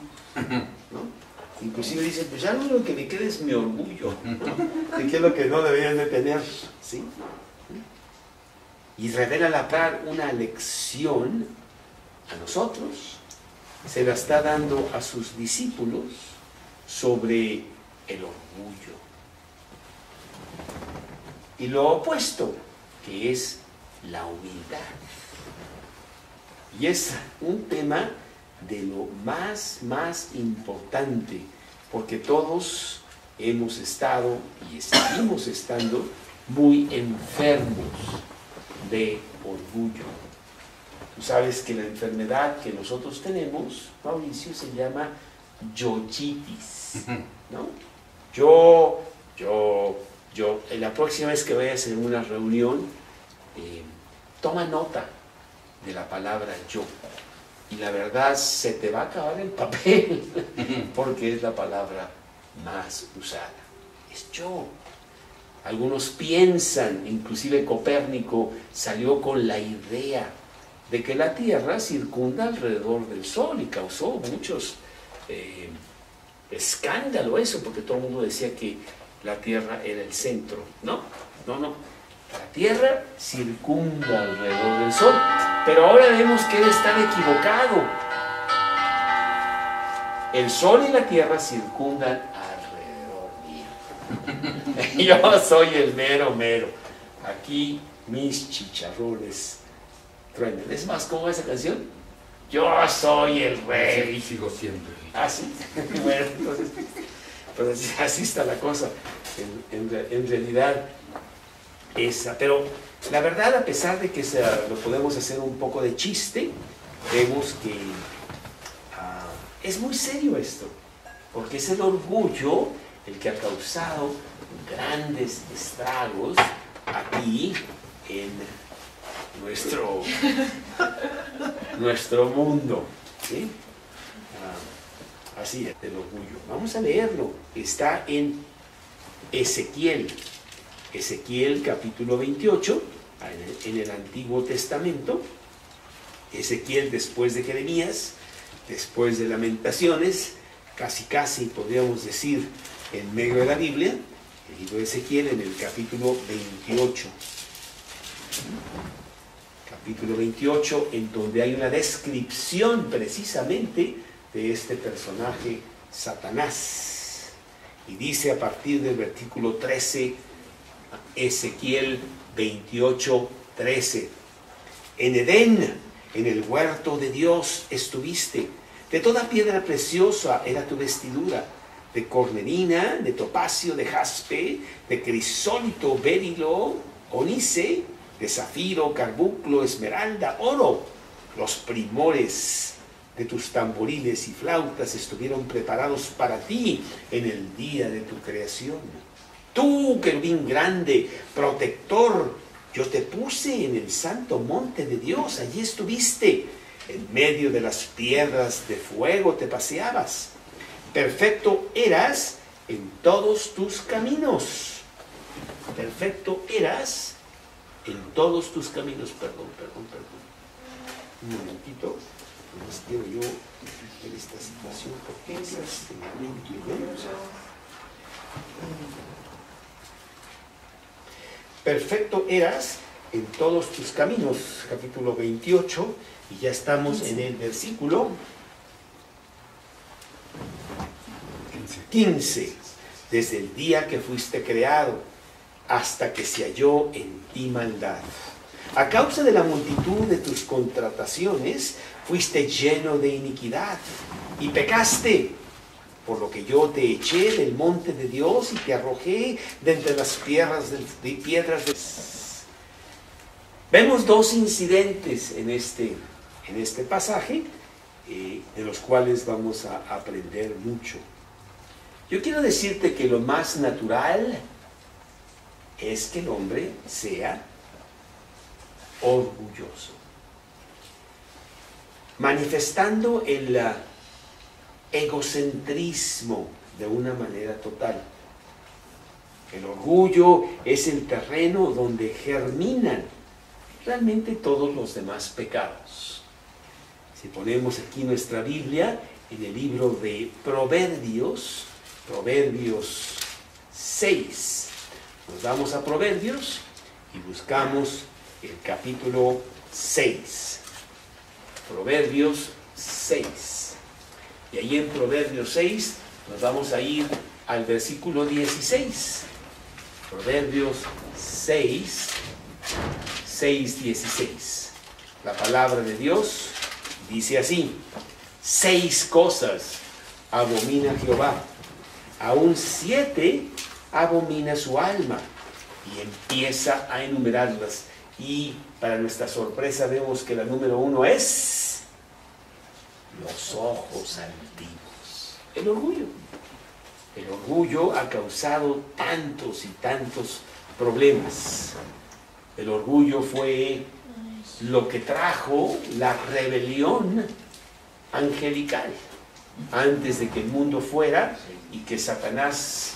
¿no? Inclusive dicen, pues ya lo único que me queda es mi orgullo, ¿no? De qué es lo que no deberían de tener, ¿sí? Y revela la par una lección a nosotros, se la está dando a sus discípulos sobre el orgullo. Y lo opuesto, que es la humildad. Y es un tema de lo más importante, porque todos hemos estado y seguimos estando muy enfermos de orgullo. Tú sabes que la enfermedad que nosotros tenemos, Mauricio, se llama yoyitis, ¿no? Yo, la próxima vez que vayas en una reunión, toma nota de la palabra yo. Y la verdad, se te va a acabar el papel, porque es la palabra más usada. Es yo. Algunos piensan, inclusive Copérnico salió con la idea de que la Tierra circunda alrededor del Sol y causó muchos escándalo eso, porque todo el mundo decía que la Tierra era el centro. No. La Tierra circunda alrededor del Sol, pero ahora vemos que él está equivocado. El Sol y la Tierra circundan alrededor mío. Yo soy el mero. Aquí mis chicharrones truenan. Es más, ¿cómo va esa canción? Yo soy el rey. Sigo siempre. Ah, sí. Bueno, entonces, pues así está la cosa. En realidad, pero la verdad, a pesar de que lo podemos hacer un poco de chiste, vemos que es muy serio esto, porque es el orgullo el que ha causado grandes estragos aquí en nuestro mundo, ¿sí? Así es, el orgullo. Vamos a leerlo. Está en Ezequiel capítulo 28, en el Antiguo Testamento. Ezequiel después de Jeremías, después de Lamentaciones, casi podríamos decir en medio de la Biblia, el libro de Ezequiel en el capítulo 28. Capítulo 28, en donde hay una descripción precisamente de este personaje Satanás. Y dice a partir del versículo 13, Ezequiel 28, 13: En Edén, en el huerto de Dios estuviste, de toda piedra preciosa era tu vestidura, de cornelina, de topacio, de jaspe, de crisólito, berilo, onice, de zafiro, carbunclo, esmeralda, oro. Los primores de tus tamboriles y flautas estuvieron preparados para ti en el día de tu creación. Tú, querubín grande, protector, yo te puse en el santo monte de Dios, allí estuviste, en medio de las piedras de fuego te paseabas. Perfecto eras en todos tus caminos. Perfecto eras en todos tus caminos. Perdón. Un momentito. Pues quiero yo ver esta situación, porque es perfecto eras en todos tus caminos, capítulo 28, y ya estamos en el versículo 15. Desde el día que fuiste creado hasta que se halló en ti maldad. A causa de la multitud de tus contrataciones, fuiste lleno de iniquidad y pecaste, por lo que yo te eché del monte de Dios y te arrojé de entre las piedras de Vemos dos incidentes en este pasaje, de los cuales vamos a aprender mucho. Yo quiero decirte que lo más natural es que el hombre sea orgulloso. manifestando el egocentrismo de una manera total. El orgullo es el terreno donde germinan realmente todos los demás pecados. Si ponemos aquí nuestra Biblia en el libro de Proverbios, Proverbios 6, nos vamos a Proverbios y buscamos el capítulo 6. Proverbios 6. Y ahí en Proverbios 6 nos vamos a ir al versículo 16. Proverbios 6, 16. La palabra de Dios dice así: 6 cosas abomina Jehová, aún 7 abomina su alma. Y empieza a enumerarlas. Y para nuestra sorpresa vemos que la número 1 es los ojos altivos. El orgullo. El orgullo ha causado tantos y tantos problemas. El orgullo fue lo que trajo la rebelión angelical antes de que el mundo fuera y que Satanás,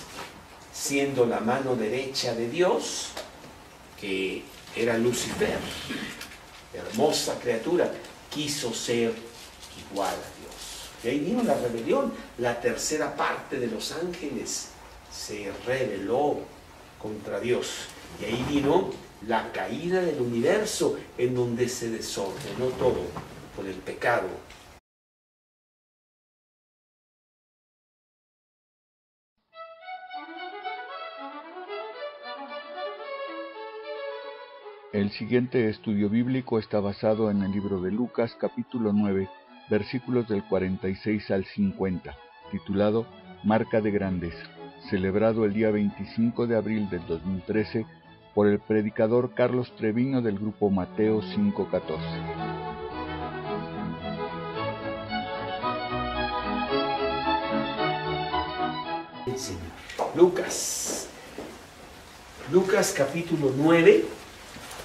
siendo la mano derecha de Dios, que era Lucifer, hermosa criatura, quiso ser igual a Dios. Y ahí vino la rebelión. La tercera parte de los ángeles se rebeló contra Dios. Y ahí vino la caída del universo, en donde se desordenó todo por el pecado. El siguiente estudio bíblico está basado en el libro de Lucas, capítulo 9, versículos del 46 al 50, titulado Marca de Grandeza, celebrado el día 25 de abril del 2013 por el predicador Carlos Treviño del grupo Mateo 5:14. Lucas capítulo 9,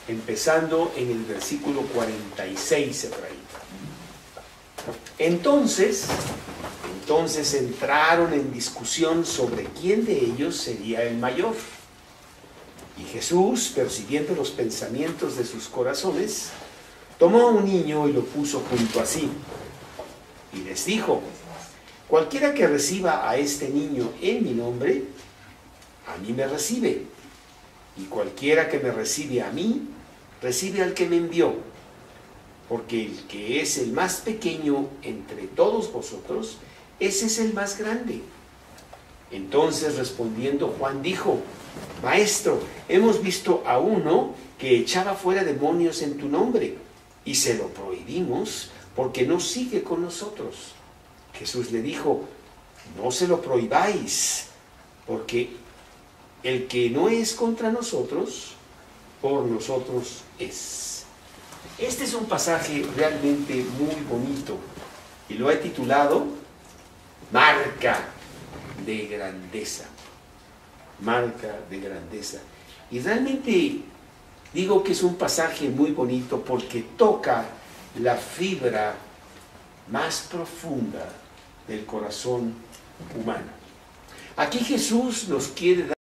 empezando en el versículo 46 por ahí. Entonces entraron en discusión sobre quién de ellos sería el mayor. Y Jesús, percibiendo los pensamientos de sus corazones, tomó a un niño y lo puso junto a sí. Y les dijo: cualquiera que reciba a este niño en mi nombre, a mí me recibe. Y cualquiera que me recibe a mí, recibe al que me envió. Porque el que es el más pequeño entre todos vosotros, ese es el más grande. Entonces respondiendo Juan dijo: Maestro, hemos visto a uno que echaba fuera demonios en tu nombre, y se lo prohibimos porque no sigue con nosotros. Jesús le dijo: no se lo prohibáis, porque el que no es contra nosotros, por nosotros es. Este es un pasaje realmente muy bonito y lo he titulado Marca de Grandeza. Marca de Grandeza. Y realmente digo que es un pasaje muy bonito porque toca la fibra más profunda del corazón humano. Aquí Jesús nos quiere dar